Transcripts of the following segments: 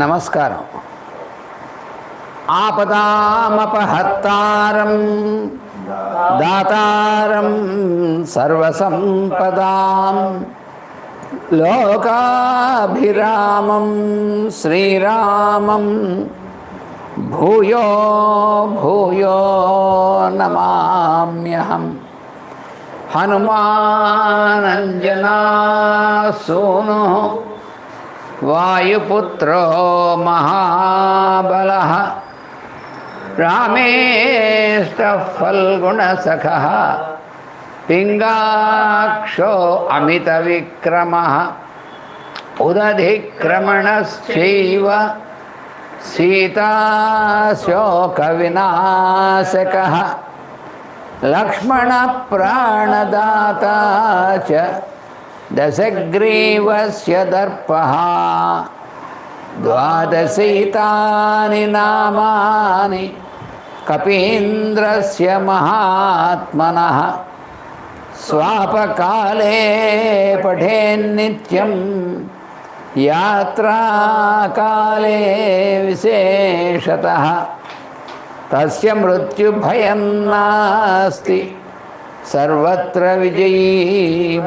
నమస్కారం. ఆపదామపహర్తారం దాతారం సర్వసంపదాం లోకాభిరామం శ్రీరామం భూయో భూయో నమామ్యహం. హనుమానంజనా సూను వాయుపుత్రో మహాబలః రామేష్టః ఫల్గుణసఖః పింగాక్షో అమితవిక్రమః ఉదధిక్రమణశ్చైవ సీతాశోకవినాశకః లక్ష్మణప్రాణదాతా చ దశగ్రీవస్య దర్పః ద్వాదశైతాని నామాని కపీంద్రస్య మహాత్మనః స్వాపకాలే పఠేన్నిత్యం యాత్రాకాలే విశేషతః తస్య మృత్యుభయం నాస్తి సర్వత్ర విజయీ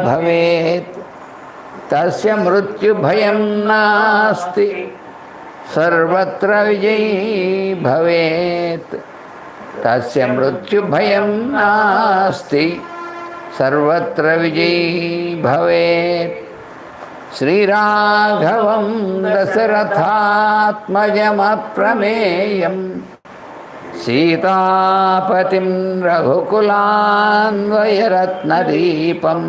భవేత్. తస్య మృత్యుభయం నాస్తి సర్వత్ర విజయీ భవేత్. తస్య మృత్యుభయం నాస్తి సర్వత్ర విజయీ భవేత్. శ్రీరాఘవం దశరథాత్మజమప్రమేయం సీతాపతిం రఘుకులాన్వయరత్నదీపం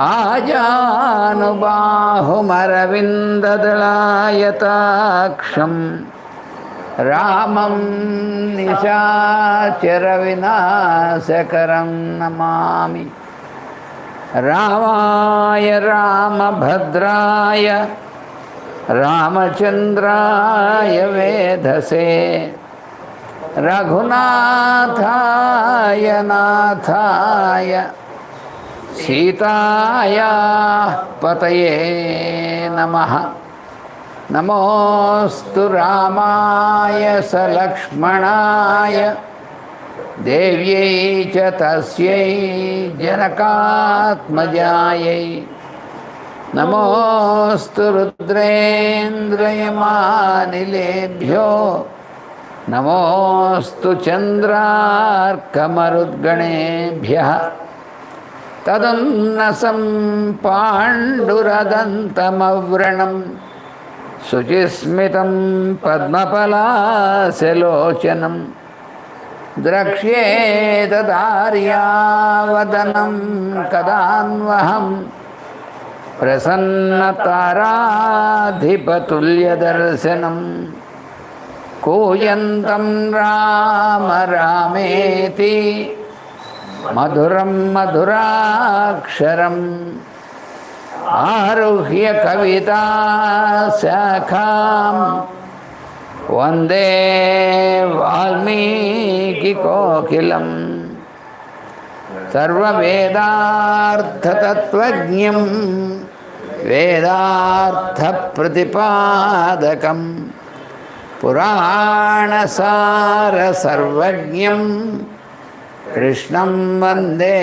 ఆజానుబాహుమరవిందదళాయతాక్షం రామం నిశాచరవినాశకరం నమామి. రామాయ రామభద్రాయ రామచంద్రాయ వేధసే రఘునాథాయ నాథాయ సీతాయా పతయే నమః. నమోస్తు రామాయ సలక్ష్మణాయ దేవ్యై చ తస్యై జనకాత్మజాయై. నమోస్తు రుద్రేంద్రయమానిలేభ్యో నమోస్తు చంద్రార్కమరుద్గణేభ్యః. తదున్నసం పాండురదంతమవ్రణం శుచిస్మితం పద్మపలాశలోచనం ద్రక్ష్యేతదార్యావదనం కదాన్వహం ప్రసన్నతారాధిపతుల్యదర్శనం. కూయంతం రామ రామేతి మధురం మధురాక్షరం ఆరుహ్య కవితాశాఖాం వందే వాల్మీకికోకిలం. సర్వవేదార్థతత్వజ్ఞం వేదార్థప్రతిపాదకం పురాణసారసర్వజ్ఞం కృష్ణం వందే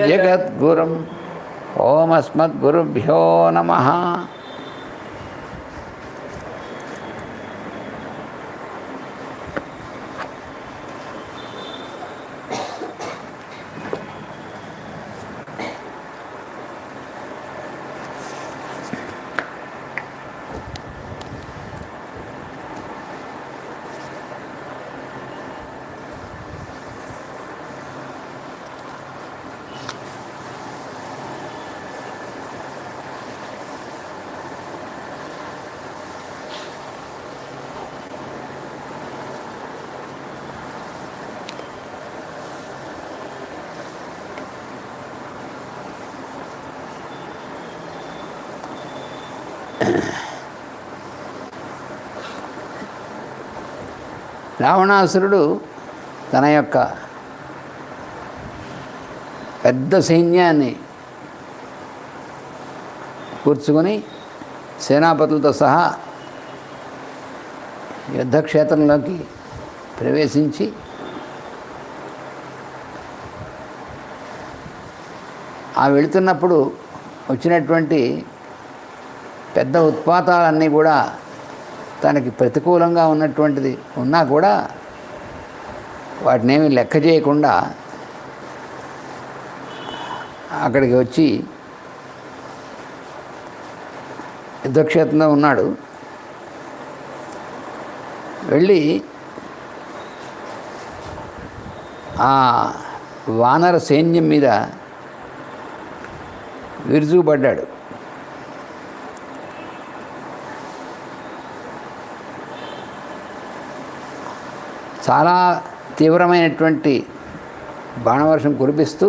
జగద్గురుం. ఓం అస్మద్గురుభ్యో నమః. రావణాసురుడు తన యొక్క పెద్ద సైన్యాన్ని కూర్చుకొని సేనాపతులతో సహా యుద్ధక్షేత్రంలోకి ప్రవేశించి వెళుతున్నప్పుడు వచ్చినటువంటి పెద్ద ఉత్పాతాలన్నీ కూడా తనకి ప్రతికూలంగా ఉన్నటువంటిది ఉన్నా కూడా వాటినేమీ లెక్క చేయకుండా అక్కడికి వచ్చి యుద్ధక్షేత్రంలో ఉన్నాడు. వెళ్ళి ఆ వానర సైన్యం మీద విరుచుకుపడ్డాడు. చాలా తీవ్రమైనటువంటి బాణవర్షం కురిపిస్తూ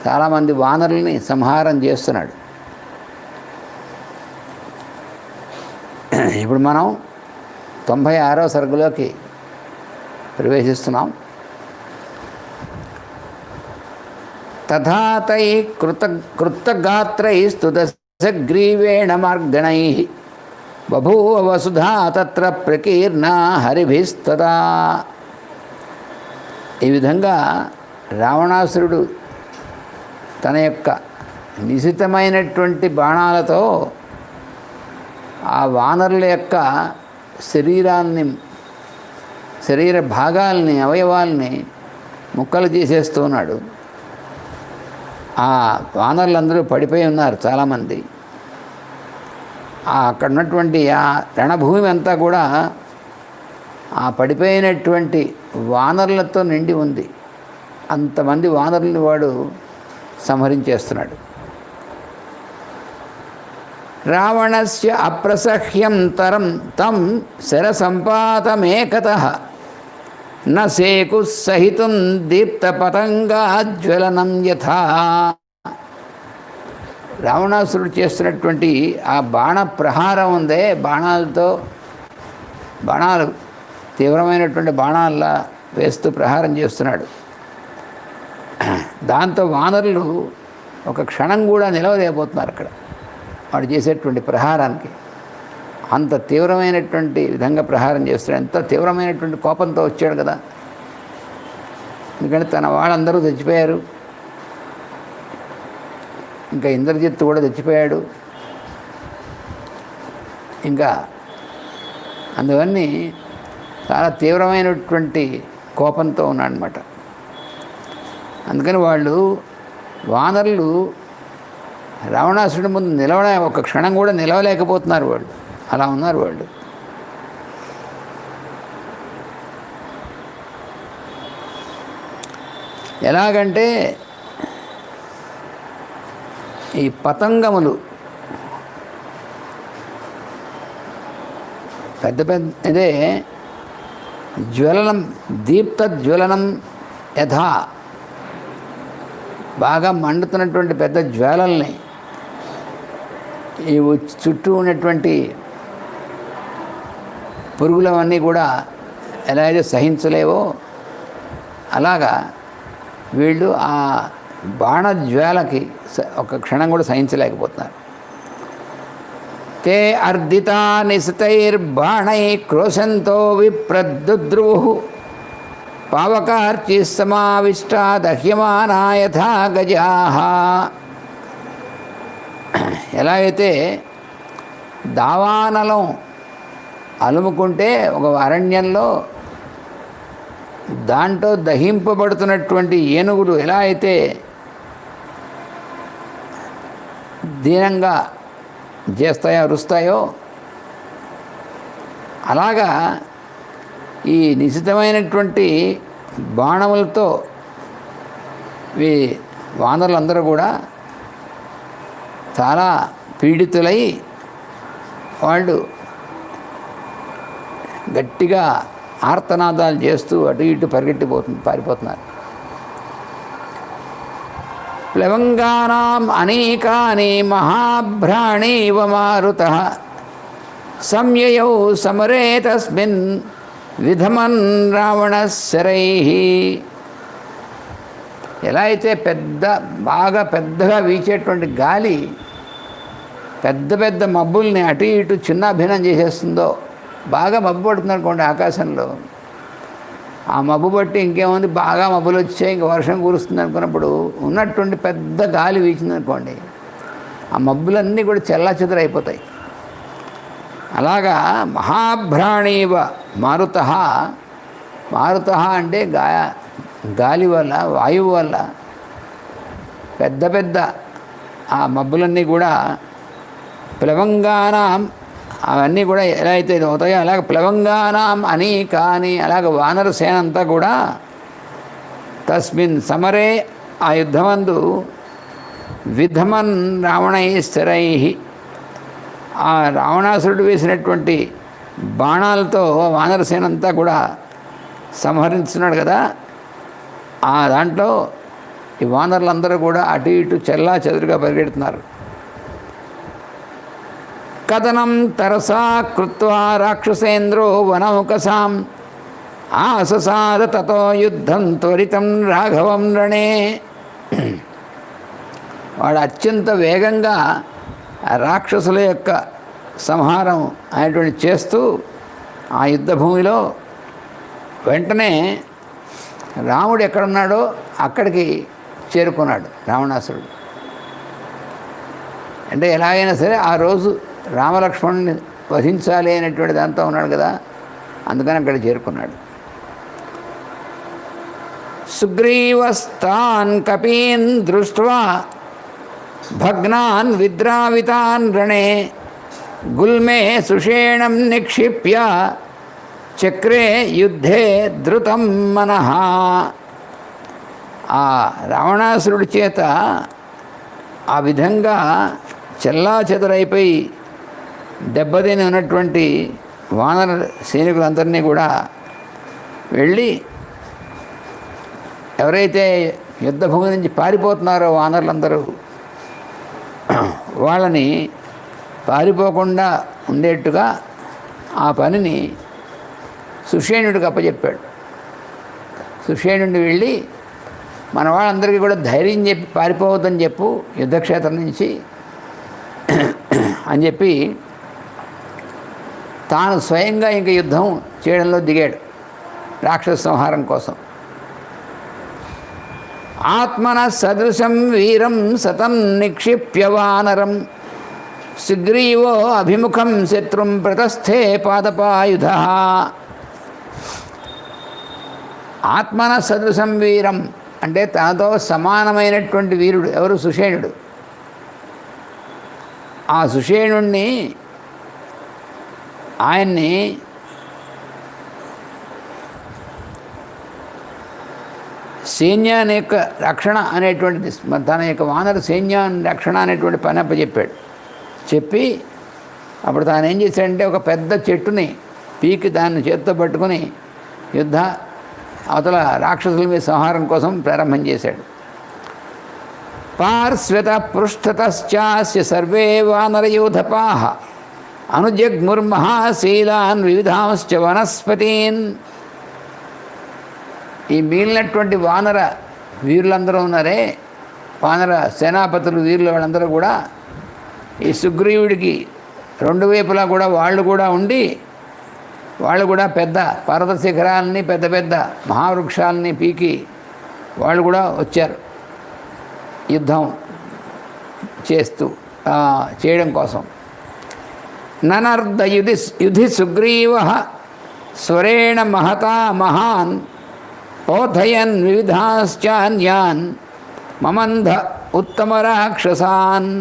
చాలామంది వానరుల్ని సంహారం చేస్తున్నాడు. ఇప్పుడు మనం 96వ సర్గలోకి ప్రవేశిస్తున్నాం. తథాతై కృతగాత్రైస్తుదశగ్రీవేణ మార్గణై బభూవ వసుధా తత్ర ప్రకీర్ణా హరిభిస్తదా. ఈ విధంగా రావణాసురుడు తన యొక్క నిశితమైనటువంటి బాణాలతో ఆ వానరుల యొక్క శరీర భాగాల్ని, అవయవాల్ని ముక్కలు చేసేస్తున్నాడు. ఆ వానరులందరూ పడిపోయి ఉన్నారు చాలామంది. అక్కడ ఉన్నటువంటి ఆ రణభూమి అంతా కూడా ఆ పడిపోయినటువంటి వానరులతో నిండి ఉంది. అంతమంది వానరుల్ని వాడు సంహరించేస్తున్నాడు. రావణస్య అప్రసహ్యం తం శరసంపాతమేకతః న సేకు సహితం దీప్త పతంగాజ్వలనం యథా. రావణాసురుడు చేస్తున్నటువంటి ఆ బాణ ప్రహారం ఉందే, బాణాలు తీవ్రమైనటువంటి బాణాల్లా వేస్తూ ప్రహారం చేస్తున్నాడు. దాంతో వానరులు ఒక క్షణం కూడా నిలవలేకపోతున్నారు అక్కడ వాడు చేసేటువంటి ప్రహారానికి. అంత తీవ్రమైనటువంటి విధంగా ప్రహారం చేస్తున్నాడు. ఎంత తీవ్రమైనటువంటి కోపంతో వచ్చాడు కదా. ఎందుకంటే తన వాళ్ళందరూ చచ్చిపోయారు. ఇంకా ఇంద్రజిత్తు కూడా చచ్చిపోయాడు. ఇంకా అందువన్నీ చాలా తీవ్రమైనటువంటి కోపంతో ఉన్నాడనమాట. అందుకని వానరులు రావణాసురుడి ముందు ఒక క్షణం కూడా నిలవలేకపోతున్నారు. వాళ్ళు అలా ఉన్నారు. వాళ్ళు ఎలాగంటే ఈ పతంగములు పెద్ద ఇదే జ్వలనం, దీప్త జ్వలనం యథా, బాగా మండుతున్నటువంటి పెద్ద జ్వాలల్ని ఈ చుట్టూ ఉన్నటువంటి పురుగులవన్నీ కూడా ఎలా అయితే సహించలేవో అలాగా వీళ్ళు ఆ బాణజ్వాలకి ఒక క్షణం కూడా సహించలేకపోతున్నారు. తే అర్దితా నిశితైర్బాణై క్రోశంతో విప్రద్రువు పావకార్చి సమావిష్టా దహ్యమానా యథా గజాః. ఎలా అయితే దావానలం అలుముకుంటే ఒక అరణ్యంలో దాంట్లో దహింపబడుతున్నటువంటి ఏనుగులు ఎలా అయితే దీనంగా చేస్తాయో, అరుస్తాయో, అలాగా ఈ నిశితమైనటువంటి బాణములతో ఈ వానరులందరూ కూడా చాలా పీడితులై వాళ్ళు గట్టిగా ఆర్తనాదాలు చేస్తూ అటు ఇటు పారిపోతున్నారు. ప్లవంగానాం అనేకాని మహాభ్రాణీవ మారుతః సంయయౌ సమరే తస్మిన్ విధమన్ రావణశరైః. ఎలా అయితే బాగా పెద్దగా వీచేటువంటి గాలి పెద్ద పెద్ద మబ్బుల్ని అటు ఇటు చిన్నాభిన్నం చేసేస్తుందో బాగా మబ్బు పడుతుంది అనుకోండి ఆకాశంలో, ఆ మబ్బు బట్టి ఇంకేముంది, బాగా మబ్బులు వచ్చాయి, ఇంక వర్షం కురుస్తుంది అనుకున్నప్పుడు ఉన్నటువంటి పెద్ద గాలి వీచింది అనుకోండి, ఆ మబ్బులన్నీ కూడా చెల్లాచెదరైపోతాయి. అలాగా మహాభ్రాణీవ మారుత, మారుత అంటే గాలి వల్ల, వాయువు వల్ల పెద్ద పెద్ద ఆ మబ్బులన్నీ కూడా ప్లవంగానాం, అవన్నీ కూడా ఎలా అయితే అవుతాయో అలాగ ప్లవంగానాం అనేకాని, అలాగ వానర సేన అంతా కూడా తస్మిన్ సమరే, ఆ యుద్ధమందు విధమన్ రావణైశ్చరై, ఆ రావణాసురుడు వేసినటువంటి బాణాలతో వానరసేన అంతా కూడా సంహరిస్తున్నాడు కదా, ఆ దాంట్లో ఈ వానరులందరూ కూడా అటు ఇటు చెల్లా చెదురుగా పరిగెడుతున్నారు. కథనం తరసా కృత్వా రాక్షసేంద్రో వనముకసాం ఆససాద తతో యుద్ధం త్వరితం రాఘవం రణే. వాడు అత్యంత వేగంగా రాక్షసుల యొక్క సంహారం అనేటువంటి చేస్తూ ఆ యుద్ధ భూమిలో వెంటనే రాముడు ఎక్కడున్నాడో అక్కడికి చేరుకున్నాడు రావణాసురుడు. అంటే ఎలాగైనా సరే ఆ రోజు రామలక్ష్మణుని వధించాలి అనేటువంటి దాంతో ఉన్నాడు కదా, అందుకని అక్కడ చేరుకున్నాడు. సుగ్రీవస్తాన్ కపీన్ దృష్ట్వా భగ్నాన్ విద్రావితాన్ రణే గుల్మే సుషేణం నిక్షిప్య చక్రే యుద్ధే ధృతం మనః. ఆ రావణాసురుడి చేత ఆ విధంగా చెల్లాచెదరైపోయి దెబ్బతిని ఉన్నటువంటి వానర సైనికులందరినీ కూడా వెళ్ళి, ఎవరైతే యుద్ధభూమి నుంచి పారిపోతున్నారో వానరులందరూ, వాళ్ళని పారిపోకుండా ఉండేట్టుగా ఆ పనిని సుషేణుడికి అప్పచెప్పాడు. సుషేణుడిని వెళ్ళి మన వాళ్ళందరికీ కూడా ధైర్యం చెప్పి పారిపోవద్దని చెప్పు యుద్ధక్షేత్రం నుంచి అని చెప్పి తాను స్వయంగా ఇంక యుద్ధం చేయడంలో దిగాడు రాక్షస సంహారం కోసం. ఆత్మన సదృశం వీరం సతం నిక్షిప్య వానరం సుగ్రీవో అభిముఖం శత్రుం ప్రతస్థే పాదపాయుధ. ఆత్మన సదృశం వీరం అంటే తనతో సమానమైనటువంటి వీరుడు ఎవరు? సుషేణుడు. ఆ సుషేణుణ్ణి, ఆయన్ని సైన్యాన్ని యొక్క రక్షణ అనేటువంటిది, తన యొక్క వానర సైన్యాన్ని రక్షణ అనేటువంటి పని అప్పచెప్పాడు. చెప్పి అప్పుడు తాను ఏం చేశాడంటే ఒక పెద్ద చెట్టుని పీకి దాన్ని చేత్తో పట్టుకుని యుద్ధ అవతల రాక్షసుల మీద సంహారం కోసం ప్రారంభం చేశాడు. పార్శ్వత పృష్ఠతశ్చాస్య సర్వే వానరయూధపాః అనుజగ్ముర్మహాశీలాన్ వివిధాంశ్చ వనస్పతీన్. ఈ మిగిలినటువంటి వానర వీరులందరూ ఉన్నారే, వానర సేనాపతులు వీరులు, వాళ్ళందరూ కూడా ఈ సుగ్రీవుడికి రెండు వైపులా కూడా వాళ్ళు కూడా ఉండి, వాళ్ళు కూడా పెద్ద పర్వత శిఖరాలని పెద్ద పెద్ద మహావృక్షాలని పీకి వాళ్ళు కూడా వచ్చారు యుద్ధం చేయడం కోసం. ననర్ధ యుధి సుగ్రీవ స్వరేణ మహతా మహాన్ పోథయన్ వివిధాశ్చాన్యాన్ మమంధ ఉత్తమ రాక్షసాన్.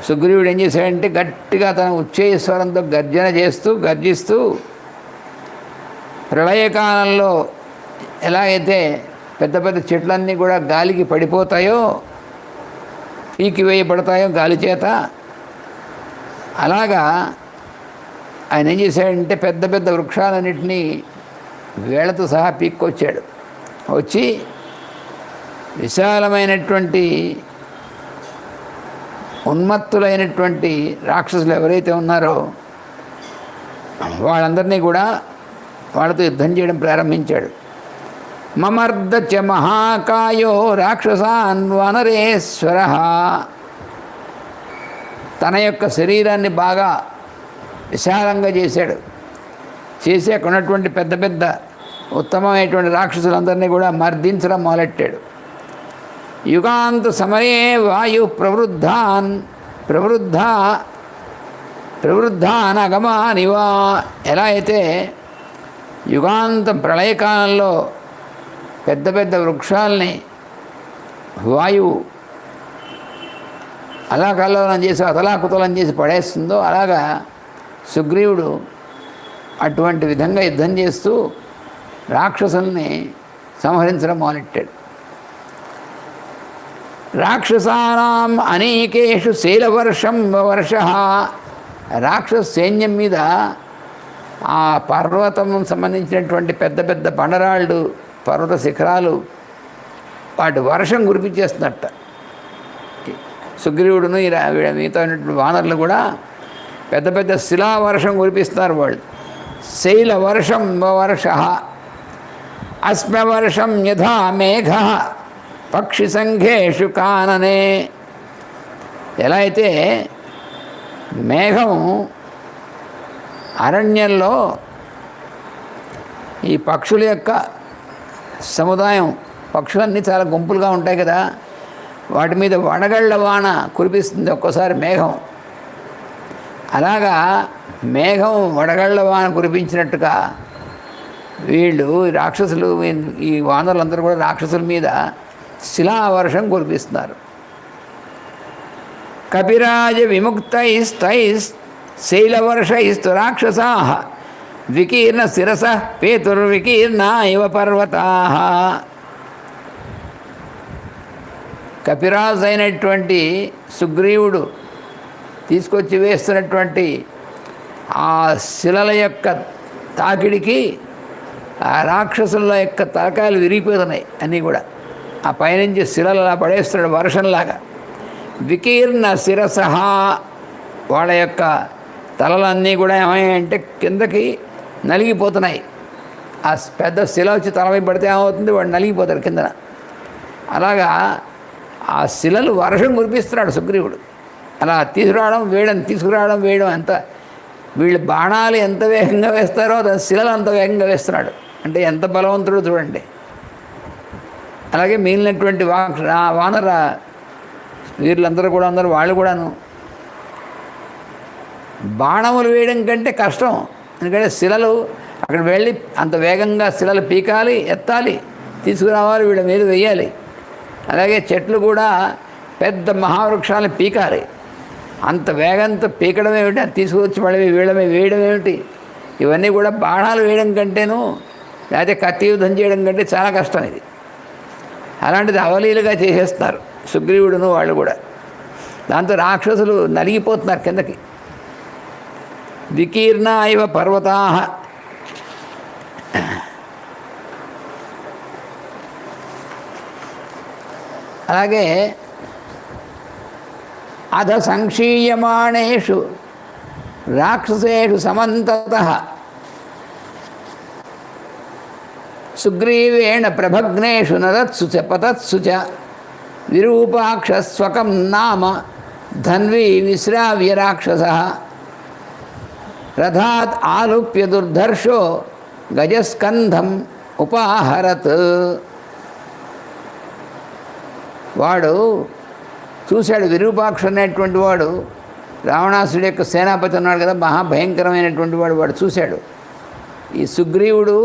సుగ్రీవుడు ఏం చేశాడంటే గట్టిగా తన ఉచ్చేశ్వరంతో గర్జిస్తూ ప్రళయకాలంలో ఎలాగైతే పెద్ద పెద్ద చెట్లన్నీ కూడా గాలికి పడిపోతాయో, పీకి వేయబడతాయో గాలి చేత, అలాగా ఆయన ఏం చేశాడంటే పెద్ద పెద్ద వృక్షాలన్నింటినీ వేళ్లతో సహా పీక్కొచ్చాడు. వచ్చి విశాలమైనటువంటి ఉన్మత్తులైనటువంటి రాక్షసులు ఎవరైతే ఉన్నారో వాళ్ళందరినీ కూడా వాళ్ళతో యుద్ధం చేయడం ప్రారంభించాడు. మమర్ద చ మహాకాయో రాక్షసాన్ వనరేశ్వర. తన యొక్క శరీరాన్ని బాగా విశాలంగా చేశాడు. చేసి అక్కడ ఉన్నటువంటి పెద్ద పెద్ద ఉత్తమమైనటువంటి రాక్షసులందరినీ కూడా మర్దించడం మొదలెట్టాడు. యుగాంత సమయే వాయు ప్రవృద్ధాన్ అగమానివా. ఎలా అయితే యుగాంతం ప్రళయకాలంలో పెద్ద పెద్ద వృక్షాలని వాయువు అలాకల్లోలం చేసి అతలాకుతలం చేసి పడేస్తుందో, అలాగా సుగ్రీవుడు అటువంటి విధంగా యుద్ధం చేస్తూ రాక్షసుల్ని సంహరించడం మొదలెట్టాడు. రాక్షసానాం అనేకేషు శైలవర్షం వర్ష. రాక్షస సైన్యం మీద ఆ పర్వతం సంబంధించినటువంటి పెద్ద పెద్ద బండరాళ్ళు, పర్వత శిఖరాలు వాటి వర్షం కురిపించేస్తున్నట్ట. సుగ్రీవుడును మిగతా ఉన్నటువంటి వానరులు కూడా పెద్ద పెద్ద శిలావర్షం కురిపిస్తున్నారు వాళ్ళు. శైల వర్షం వర్ష అస్మ్యవర్షం యథా మేఘ పక్షి సంఘేషు కాననే. ఎలా అయితే మేఘం అరణ్యంలో ఈ పక్షుల యొక్క సముదాయం, పక్షులన్నీ చాలా గుంపులుగా ఉంటాయి కదా, వాటి మీద వడగళ్ళ వాన కురిపిస్తుంది ఒక్కోసారి మేఘం. అలాగా మేఘం వడగళ్ళ వాన కురిపించినట్టుగా వీళ్ళు రాక్షసులు, ఈ వానరులందరూ కూడా రాక్షసుల మీద శిలావర్షం కురిపిస్తున్నారు. కపిరాజ విముక్తైస్తైశైలవర్షైస్తు రాక్షసా వికీర్ణ శిరస పేతుర్వికీర్ణ ఇవ పర్వతా. కపిరాజు అయినటువంటి సుగ్రీవుడు తీసుకొచ్చి వేస్తున్నటువంటి ఆ శిలల యొక్క తాకిడికి ఆ రాక్షసుల యొక్క తలకాయలు విరిగిపోతున్నాయి అన్నీ కూడా. ఆ పైనుంచి శిలలు అలా పడేస్తున్నాడు వర్షంలాగా. వికీర్ణ శిరస, వాళ్ళ యొక్క తలలన్నీ కూడా ఏమయ్యాయంటే కిందకి నలిగిపోతున్నాయి. ఆ పెద్ద శిల వచ్చి తలపై పడితే ఏమవుతుంది, వాడు నలిగిపోతాడు కిందన. అలాగా ఆ శిలలు వర్షం కురిపిస్తున్నాడు సుగ్రీవుడు. అలా తీసుకురావడం వేయడం ఎంత, వీళ్ళు బాణాలు ఎంత వేగంగా వేస్తారో శిలలు అంత వేగంగా వేస్తున్నాడు. అంటే ఎంత బలవంతుడో చూడండి. అలాగే మిగిలినటువంటి వానర వీరులందరూ కూడా వాళ్ళు కూడాను బాణములు వేయడం కంటే కష్టం. ఎందుకంటే శిలలు అక్కడ వెళ్ళి అంత వేగంగా శిలలు పీకాలి, ఎత్తాలి, తీసుకురావాలి, వీళ్ళ మీద వేయాలి. అలాగే చెట్లు కూడా పెద్ద మహావృక్షాలను పీకాలి. అంత వేగంతో పీకడం ఏమిటి, అది తీసుకువచ్చి మళ్ళీ వేయడం ఏమిటి, ఇవన్నీ కూడా బాణాలు వేయడం కంటేను, లేకపోతే కత్తి యుద్ధం చేయడం కంటే చాలా కష్టం ఇది. అలాంటిది అవలీలుగా చేసేస్తున్నారు సుగ్రీవుడును వాళ్ళు కూడా. దాంతో రాక్షసులు నలిగిపోతున్నారు కిందకి. వికీర్ణ ఇవ పర్వతా. అలాగే అధ సంక్షీయమాణేషు రాక్షసేషు సమంతతః సుగ్రీవేణ ప్రభగ్నేషు నరత్సు చ పతత్సు చ విరూపాక్షస్వకం నామ ధన్వీ విశ్రావ్య రాక్షసః రథాత్ ఆలుప్య దుర్ధర్షో గజస్కంధం ఉపాహరత్. వాడు చూశాడు, విరూపాక్ష అనేటువంటి వాడు రావణాసుడి యొక్క సేనాపతి ఉన్నాడు కదా, మహాభయంకరమైనటువంటి వాడు చూశాడు. ఈ సుగ్రీవుడు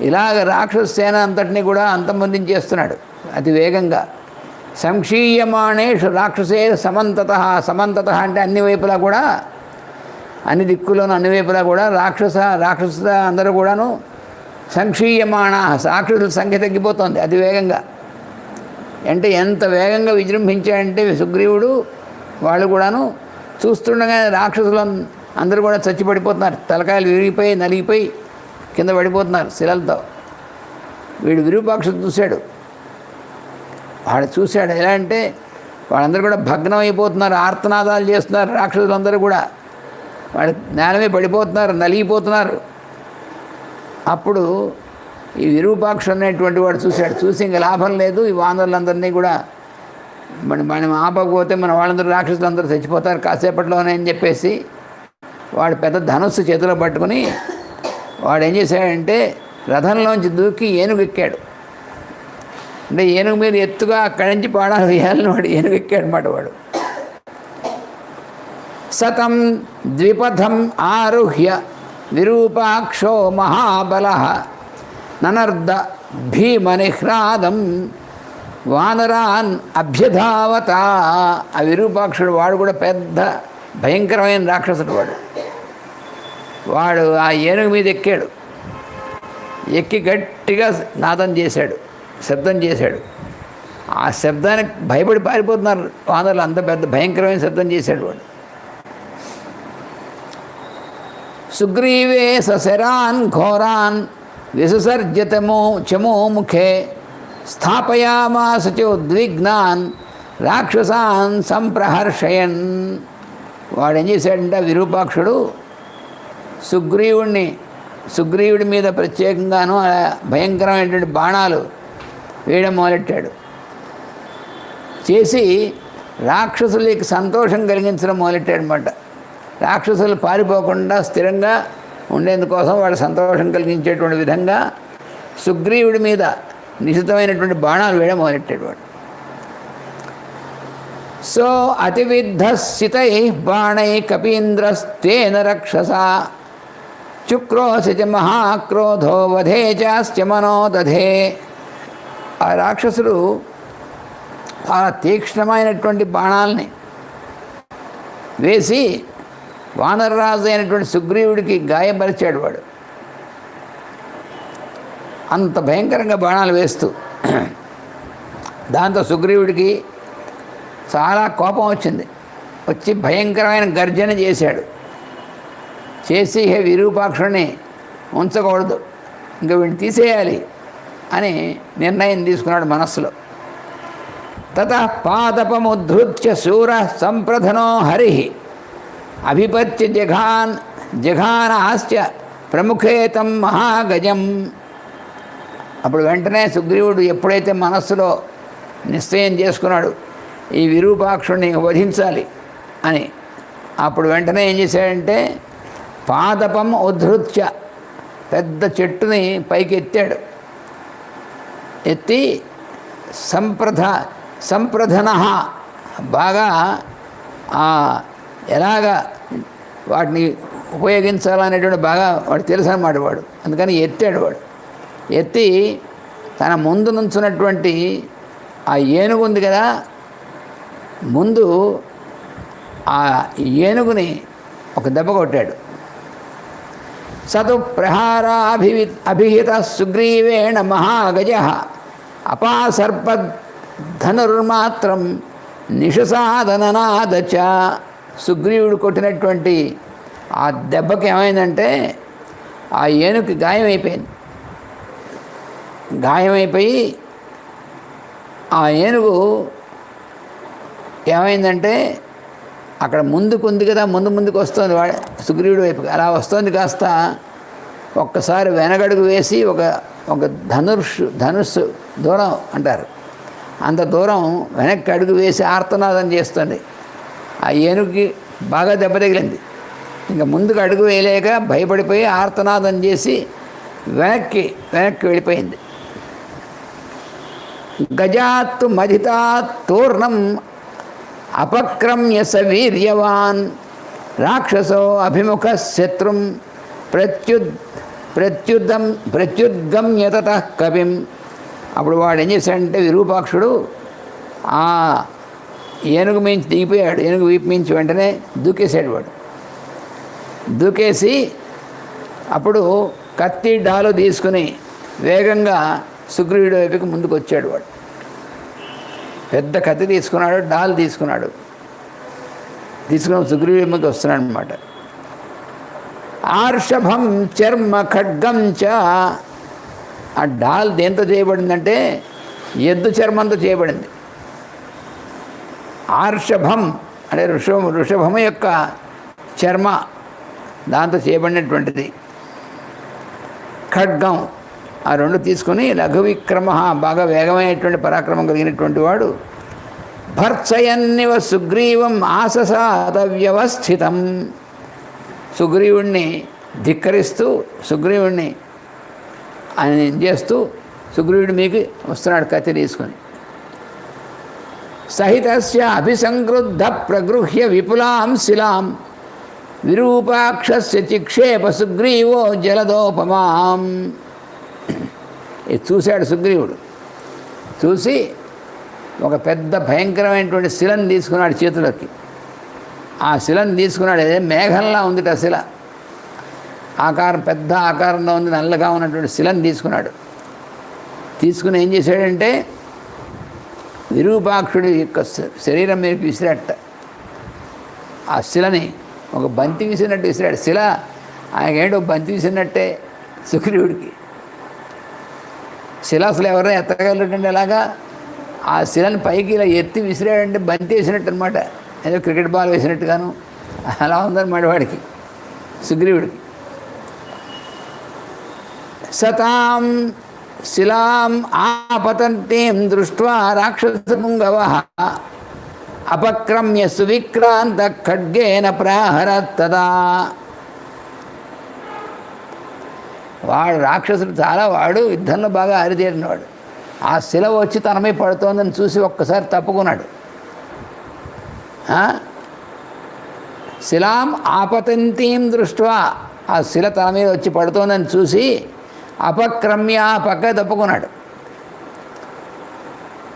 ఇలాగ రాక్షస సేన అంతటినీ కూడా అంతమొందించేస్తున్నాడు అతి వేగంగా. సంక్షీయమాణేషు రాక్షసే సమంతత అంటే అన్ని వైపులా కూడా, అన్ని దిక్కుల్లోనూ అన్ని వైపులా కూడా రాక్షస అందరూ కూడాను సంక్షీయమాణ, రాక్షసుల సంఖ్య తగ్గిపోతుంది అతి వేగంగా. అంటే ఎంత వేగంగా విజృంభించాడంటే సుగ్రీవుడు, వాళ్ళు కూడాను చూస్తుండగానే రాక్షసులు అందరూ కూడా చచ్చిపడిపోతున్నారు. తలకాయలు విరిగిపోయి నలిగిపోయి కింద పడిపోతున్నారు శిలలతో. వీడు విరూపాక్షుడు చూశాడు. ఎలా అంటే వాళ్ళందరూ కూడా భగ్నం అయిపోతున్నారు, ఆర్తనాదాలు చేస్తున్నారు. రాక్షసులందరూ కూడా వాడు నేలమే పడిపోతున్నారు, నలిగిపోతున్నారు. అప్పుడు ఈ విరూపాక్ష అనేటువంటి వాడు చూసి ఇంకా లాభం లేదు, ఈ వానరులందరినీ కూడా మనం ఆపకపోతే మన వాళ్ళందరూ రాక్షసులందరూ చచ్చిపోతారు కాసేపట్లోనే అని చెప్పేసి వాడు పెద్ద ధనుస్సు చేతిలో పట్టుకుని వాడు ఏం చేశాడంటే రథంలోంచి దూకి ఏనుగు ఎక్కాడు. అంటే ఏనుగు మీద ఎత్తుగా అక్కడి నుంచి బాణాలు వేయాలని వాడు ఏనుగు ఎక్కాడనమాట. వాడు సతం ద్విపథం ఆరుహ్య విరూపాక్షో మహాబల ననర్ద భీమనిహ్రాదం వానరాన్ అభ్యధావత. ఆ విరూపాక్షుడు వాడు కూడా పెద్ద భయంకరమైన రాక్షసుడు. వాడు ఆ ఏనుగు మీద ఎక్కాడు. ఎక్కి గట్టిగా నాదం చేశాడు, శబ్దం చేశాడు. ఆ శబ్దానికి భయపడి పారిపోతున్నారు వానరులు. అంత పెద్ద భయంకరమైన శబ్దం చేశాడు వాడు. సుగ్రీవే సశరాన్ ఘోరాన్ విసర్జితమో చమో ముఖే స్థాపయామాస చోద్విగ్నాన్ రాక్షసాన్ సంప్రహర్షయన్. వాడు ఏం చేశాడంటే విరూపాక్షుడు సుగ్రీవుడి మీద ప్రత్యేకంగాను భయంకరమైనటువంటి బాణాలు వేయడం మొదలెట్టాడు. చేసి రాక్షసులకి సంతోషం కలిగించడం మొదలెట్టాడు అన్నమాట. రాక్షసులు పారిపోకుండా స్థిరంగా ఉండేందుకోసం వాడు సంతోషం కలిగించేటువంటి విధంగా సుగ్రీవుడి మీద నిశితమైనటువంటి బాణాలు వేయడం మొదలెట్టాడు వాడు. సో అతివిద్ధస్థితై బాణై కపీంద్రస్తేన రక్షస చుక్రోసి చ మహాక్రోధో వధే చాస్య మనోదధే. ఆ రాక్షసుడు ఆ తీక్ష్ణమైనటువంటి బాణాలని వేసి వానరరాజు అయినటువంటి సుగ్రీవుడికి గాయపరిచాడు వాడు. అంత భయంకరంగా బాణాలు వేస్తూ దాంతో సుగ్రీవుడికి చాలా కోపం వచ్చింది. వచ్చి భయంకరమైన గర్జన చేశాడు. చేసి విరూపాక్షుడిని ఉంచకూడదు, ఇంకా వీడిని తీసేయాలి అని నిర్ణయం తీసుకున్నాడు మనస్సులో. తతః పాదపముద్ధృత్య శూర సంప్రధనో హరి అభిపత్య జఘానాశ్చ ప్రముఖే తం మహాగజం. అప్పుడు వెంటనే సుగ్రీవుడు ఎప్పుడైతే మనస్సులో నిశ్చయం చేసుకున్నాడు ఈ విరూపాక్షుడిని వధించాలి అని, అప్పుడు వెంటనే ఏం చేశాడంటే పాదపం ఉద్ధృత్య పెద్ద చెట్టుని పైకి ఎత్తాడు. ఎత్తి సంప్రధన బాగా ఎలాగా వాటిని ఉపయోగించాలనేటువంటి బాగా వాడు తెలుసు అన్నమాట వాడు. అందుకని ఎత్తాడు వాడు. ఎత్తి తన ముందు నుంచున్నటువంటి ఆ ఏనుగు ఉంది కదా, ముందు ఆ ఏనుగుని ఒక దెబ్బ కొట్టాడు. సతు ప్రహారాభిహిత సుగ్రీవేణ మహాగజ అపాసర్పధనుర్మాత్రం నిషసాదననాదచ. సుగ్రీవుడు కొట్టినటువంటి ఆ దెబ్బకి ఏమైందంటే ఆ ఏనుగుకి గాయమైపోయింది. గాయమైపోయి ఆ ఏనుగు ఏమైందంటే అక్కడ ముందుకు ఉంది కదా, ముందుకు వస్తుంది వాడు సుగ్రీవుడి వైపుకి. అలా వస్తుంది, కాస్త ఒక్కసారి వెనగడుగు వేసి ఒక ధనుస్సు దూరం అంటారు, అంత దూరం వెనక్కి అడుగు వేసి ఆర్తనాదం చేస్తుంది. ఆ ఏనుగుకి బాగా దెబ్బ తగిలింది. ఇంకా ముందుకు అడుగు వేయలేక భయపడిపోయి ఆర్తనాదం చేసి వెనక్కి వెళ్ళిపోయింది. గజాత్తు మధితాత్ తూర్ణం అపక్రమ్య స వీర్యవాన్ రాక్షసో అభిముఖ శత్రుం ప్రత్యుద్గమ్య తతః కవిం. అప్పుడు వాడు ఏం చేశాడంటే విరూపాక్షుడు ఆ ఏనుగు మించి దిగిపోయాడు. ఏనుగు వీపు మించి వెంటనే దూకేశాడు వాడు. దూకేసి అప్పుడు కత్తి డాలు తీసుకుని వేగంగా సుగ్రీవుడి వైపుకి ముందుకు వచ్చాడు వాడు. పెద్ద కత్తి తీసుకున్నాడు, డాల్ తీసుకుని సుగ్రీవుడి ముందుకు వస్తున్నాడు అన్నమాట. ఆర్షభం చర్మ ఖడ్గం చ. ఆ డాల్ దేంతో చేయబడిందంటే ఎద్దు చర్మంతో చేయబడింది. ఆర్షభం అంటే వృషభము యొక్క చర్మ దాంతో చేయబడినటువంటిది. ఖడ్గం ఆ రెండు తీసుకొని లఘువిక్రమ బాగా వేగమైనటువంటి పరాక్రమం కలిగినటువంటి వాడు భర్త్సయన్నివ సుగ్రీవం ఆససాద వ్యవస్థితం. సుగ్రీవుణ్ణి ధిక్కరిస్తూ సుగ్రీవుణ్ణి ఆయన ఏం చేస్తూ సుగ్రీవుడి మీకు వస్తున్నాడు కత్తి తీసుకొని. సహితస్య అభిసంక్రుద్ధ ప్రగృహ్య విపులాం శిలాం విరూపాక్షస్య చిక్షేప సుగ్రీవో జలదోపమాం. ఇది చూశాడు సుగ్రీవుడు. చూసి ఒక పెద్ద భయంకరమైనటువంటి శిలను తీసుకున్నాడు చేతులకి. ఆ శిలను తీసుకున్నాడు. అదే మేఘంలా ఉందిట శిల. ఆకారం పెద్ద ఆకారంలో ఉంది, నల్లగా ఉన్నటువంటి శిలను తీసుకున్నాడు. తీసుకుని ఏం చేశాడంటే విరూపాక్షుడి యొక్క శరీరం మీద విసిరాట. ఆ శిలని ఒక బంతి విసిరినట్టు విసిరాడు. శిల ఆయనకేంటో బంతి విసిరినట్టే సుగ్రీవుడికి. శిల అసలు ఎవరైనా ఎత్తగలరండి అలాగా? ఆ శిలను పైకి ఇలా ఎత్తి విసిరాడంటే బంతి వేసినట్టు అనమాట. ఏదో క్రికెట్ బాల్ వేసినట్టుగాను అలా ఉందన్నమాట వాడికి, సుగ్రీవుడికి. సతాం శిలాం ఆపతంతీం దృష్ట్వా రాక్షసపుంగవః అపక్రమ్య సువిక్రాంత ఖడ్గేన ప్రాహరత్ తదా. వాడు రాక్షసుడు చాలా, వాడు యుద్ధంలో బాగా ఆరితేరినవాడు. ఆ శిల వచ్చి తనమై పడుతోందని చూసి ఒక్కసారి తప్పుకున్నాడు. శిలాం ఆపతంతీం దృష్ట్వా, ఆ శిల తన మీద వచ్చి పడుతోందని చూసి అపక్రమ్య పక్క తప్పుకున్నాడు.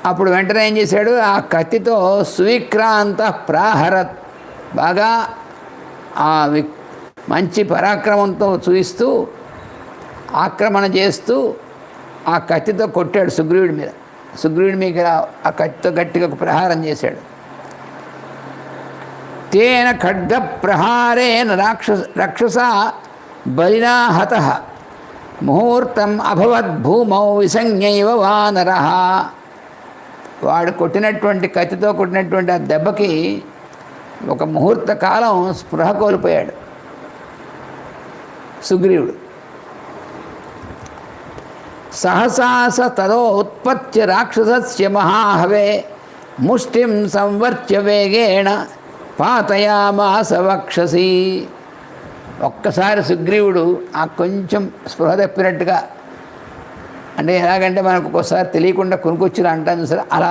అప్పుడు వెంటనే ఏం చేశాడు, ఆ కత్తితో సువిక్రాంత ప్రాహరత్, బాగా ఆ మంచి పరాక్రమంతో చూయిస్తూ ఆక్రమణ చేస్తూ ఆ కత్తితో కొట్టాడు సుగ్రీవుడి మీద. సుగ్రీవుడి మీద ఆ కత్తితో గట్టిగా ఒక ప్రహారం చేశాడు. తేన ఖడ్గ ప్రహారేణ రక్షస బలినా హతః ముహూర్తం అభవద్ భూమౌ విసంజ్ఞైవ వానరః. వాడు కొట్టినటువంటి కత్తితో కొట్టినటువంటి ఆ దెబ్బకి ఒక ముహూర్త కాలం స్పృహ కోల్పోయాడు సుగ్రీవుడు. సహసాస తదో ఉత్పత్య రాక్షసస్య మహాహవే ముష్టిం సంవర్చ్య వేగేణ పాతయామాస వక్షసి. ఒక్కసారి సుగ్రీవుడు ఆ కొంచెం స్పృహ తప్పినట్టుగా, అంటే ఎలాగంటే మనకు ఒక్కోసారి తెలియకుండా కొనుక్కొచ్చిన అంటాను సరే, అలా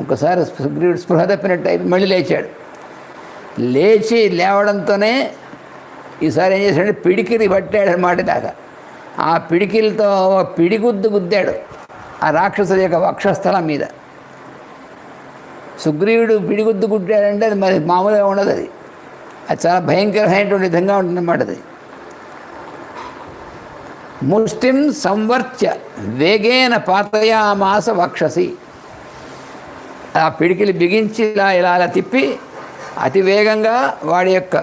ఒకసారి సుగ్రీవుడు స్పృహ తప్పినట్టు అయిపోయి మళ్ళీ లేచాడు. లేచి లేవడంతోనే ఈసారి ఏం చేశాడంటే పిడికిలి పట్టాడు అన్నమాట. దాకా ఆ పిడికిలతో పిడిగుద్దు గుద్దాడు ఆ రాక్షసుడి యొక్క వక్షస్థలం మీద. సుగ్రీవుడు పిడిగుద్దు గుద్దాడంటే అది మరి మామూలుగా ఉండదు, అది చాలా భయంకరమైనటువంటి విధంగా ఉంటుందన్నమాట. అది ముష్టిం సంవర్చ్య వేగేన పాతయామాస వక్షసి. ఆ పిడికిలి బిగించి ఇలా ఇలా అలా తిప్పి అతి వేగంగా వాడి యొక్క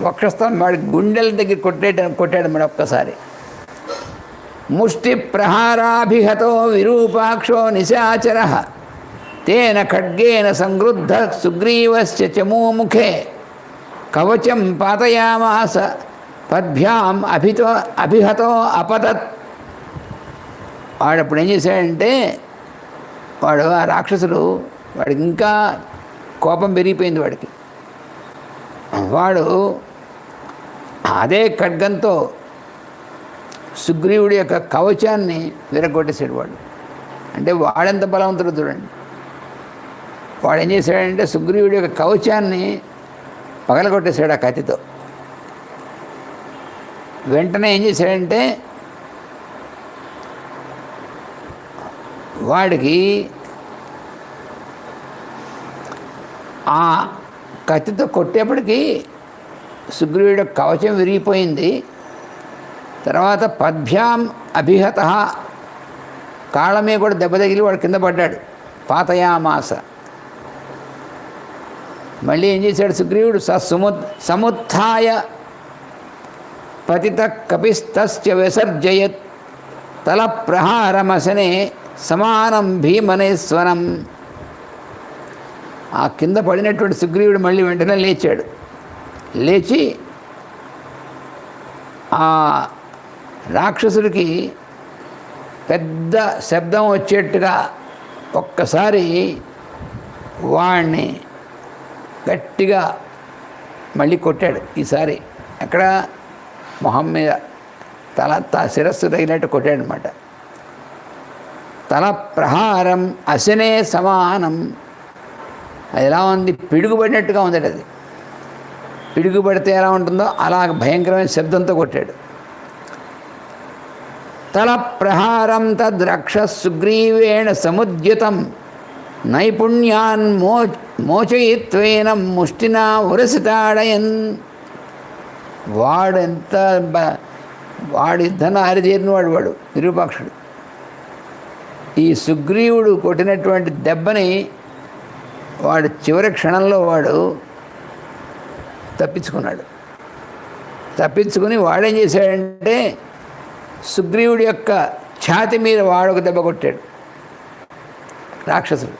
వక్షస్థలం వాడి గుండెల దగ్గర కొట్టాడు మరి ఒక్కసారి. ముష్టి ప్రహారాభిహతో విరూపాక్షో నిశాచర తేన ఖడ్గేన సంగృద్ధ సుగ్రీవస్య చమూముఖే కవచం పాతయామాస పద్భ్యాం అభిహతో అపతత్. వాడు అప్పుడు ఏం చేశాడంటే, వాడు ఆ రాక్షసుడు వాడికి ఇంకా కోపం పెరిగిపోయింది వాడికి. వాడు అదే ఖడ్గంతో సుగ్రీవుడి యొక్క కవచాన్ని విరగొట్టేసాడు వాడు. అంటే వాడెంత బలవంతుడు చూడండి. వాడు ఏం చేశాడంటే సుగ్రీవుడి యొక్క కవచాన్ని పగలగొట్టేశాడు ఆ కత్తితో. వెంటనే ఏం చేశాడంటే వాడికి ఆ కత్తితో కొట్టేప్పటికీ సుగ్రీవుడి కవచం విరిగిపోయింది. తర్వాత పద్భ్యాం అభిహత, కాళ్ళ మీద కూడా దెబ్బ తగిలి వాడు కింద పడ్డాడు. పాతయామాస. మళ్ళీ ఏం చేశాడు సుగ్రీవుడు, సముత్థాయ పతిత కపిస్తస్య విసర్జయత్ తల ప్రహారమసనే సమానం భీమనేశ్వరం. ఆ కింద పడినటువంటి సుగ్రీవుడు మళ్ళీ వెంటనే లేచాడు. లేచి ఆ రాక్షసుడికి పెద్ద శబ్దం వచ్చేట్టుగా ఒక్కసారి వాణ్ణి గట్టిగా మళ్ళీ కొట్టాడు. ఈసారి ఎక్కడ మొహం మీద శిరస్సు తగినట్టు కొట్టాడనమాట. తల ప్రహారం అశనే సమానం. అది ఎలా ఉంది, పిడుగుపడినట్టుగా ఉందట. అది పిడుగుపడితే ఎలా ఉంటుందో అలా భయంకరమైన శబ్దంతో కొట్టాడు. తల ప్రహారం తద్రక్ష సుగ్రీవేణ సముద్యుతం నైపుణ్యాన్ మోచయిత్వేన ముష్టినా ఉరసితాడయన్. వాడు యుద్ధంలో ఆరితేరిన వాడు విరూపాక్షుడు. ఈ సుగ్రీవుడు కొట్టినటువంటి దెబ్బని వాడు చివరి క్షణంలో వాడు తప్పించుకుని వాడేం చేశాడంటే సుగ్రీవుడి యొక్క ఛాతి మీద వాడు ఒక దెబ్బ కొట్టాడు రాక్షసుడు.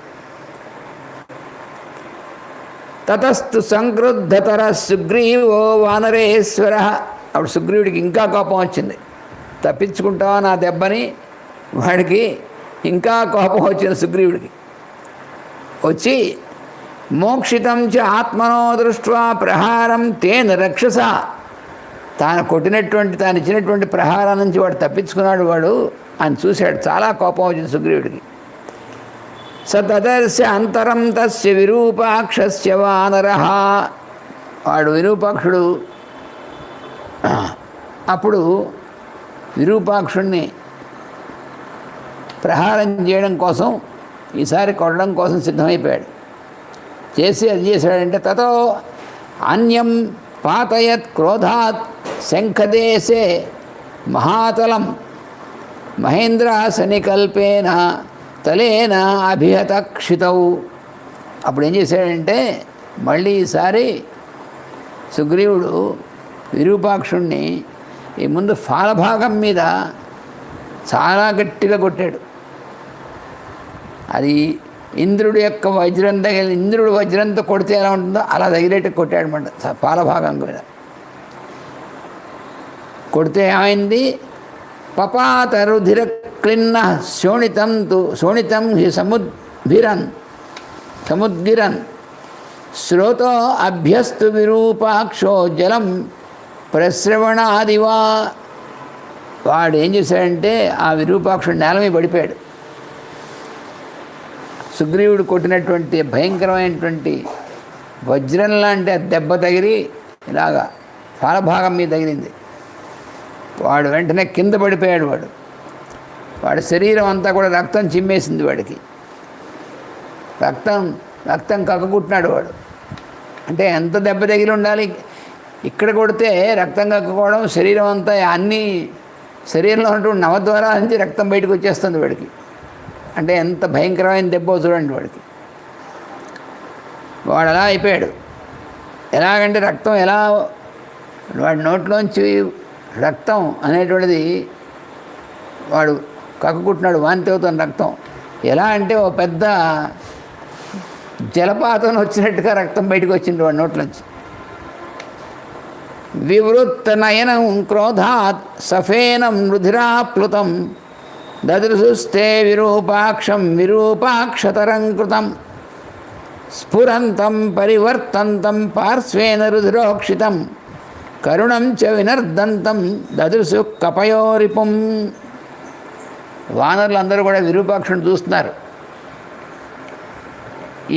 తతస్తు సంక్రుద్ధతర సుగ్రీవో వానరేశ్వర. అప్పుడు సుగ్రీవుడికి ఇంకా కోపం వచ్చింది. తప్పించుకుంటావా నా దెబ్బని, వాడికి ఇంకా కోపం వచ్చింది సుగ్రీవుడికి. వచ్చి మోక్షితం చ ఆత్మనో దృష్ట్వా ప్రహారం తేన రక్షస. తాను ఇచ్చినటువంటి ప్రహారం నుంచి వాడు తప్పించుకున్నాడు. వాడు అని చూశాడు. చాలా కోపం వచ్చింది సుగ్రీవుడికి. స తదర్శ అంతరం తస్య విరూపాక్షస్య వానరః. వాడు విరూపాక్షుడు. అప్పుడు విరూపాక్షుడిని ప్రహారం చేయడం కోసం, ఈసారి కొట్టడం కోసం సిద్ధమైపోయాడు. చేసి అది చేశాడంటే తతో అన్యం పాతయత్ క్రోధాత్ శంఖదేశే మహాతలం మహేంద్రాసనికల్పేన తలేన అభిహత క్షితవు. అప్పుడు ఏం చేశాడంటే మళ్ళీ ఈసారి సుగ్రీవుడు విరూపాక్షుణ్ణి ఈ ముందు ఫాలభాగం మీద చాలా గట్టిగా కొట్టాడు. అది ఇంద్రుడి యొక్క వజ్రం తగిలి, ఇంద్రుడు వజ్రంతో కొడితే ఎలా ఉంటుందో అలా తగిలేట్టు కొట్టాడనమాట పాలభాగం మీద. కొడితే ఏమైంది, పపాత రుధిర క్లిన్న శోణితం హి సముద్గిరన్ శ్రోతో అభ్యస్తు విరూపాక్షో జలం ప్రశ్రవణాదివా. వాడు ఏం చేశాడంటే ఆ విరూపాక్షుడు నేల మీద పడిపోయాడు. సుగ్రీవుడు కొట్టినటువంటి భయంకరమైనటువంటి వజ్రం లాంటి దెబ్బ తగిలి ఇలాగా ఫలభాగం మీద తగిలింది. వాడు వెంటనే కింద పడిపోయాడు. వాడి శరీరం అంతా కూడా రక్తం చిమ్మేసింది. వాడికి రక్తం కక్కుకుంటున్నాడు వాడు. అంటే ఎంత దెబ్బ తగిలి ఉండాలి. ఇక్కడ కొడితే రక్తం కక్కుకోవడం, శరీరం అంతా అన్ని శరీరంలో ఉన్నటువంటి నవద్వారాల నుంచి రక్తం బయటకు వచ్చేస్తుంది వాడికి. అంటే ఎంత భయంకరమైన దెబ్బ చూడండి వాడికి. వాడు అలా అయిపోయాడు. ఎలాగంటే రక్తం ఎలా వాడి నోట్లోంచి రక్తం అనేటువంటిది వాడు కక్కుకుంటున్నాడు, వాంతి అవుతున్న రక్తం. ఎలా అంటే ఓ పెద్ద జలపాతం వచ్చినట్టుగా రక్తం బయటకు వచ్చింది వాడి నోట్లోంచి. వివృత్త నయనం క్రోధాత్ సఫేనం రుధిరాప్లుతం దదృశుస్తే విరూపాక్షం విరూపాక్షతరం కృతం స్ఫురంతం పరివర్తంతం పార్శ్వేన రుధిరోక్షితం కరుణం చ వినర్దంతం దదృశు కపయోరిపుం. వానరులు అందరూ కూడా విరూపాక్షుని చూస్తున్నారు.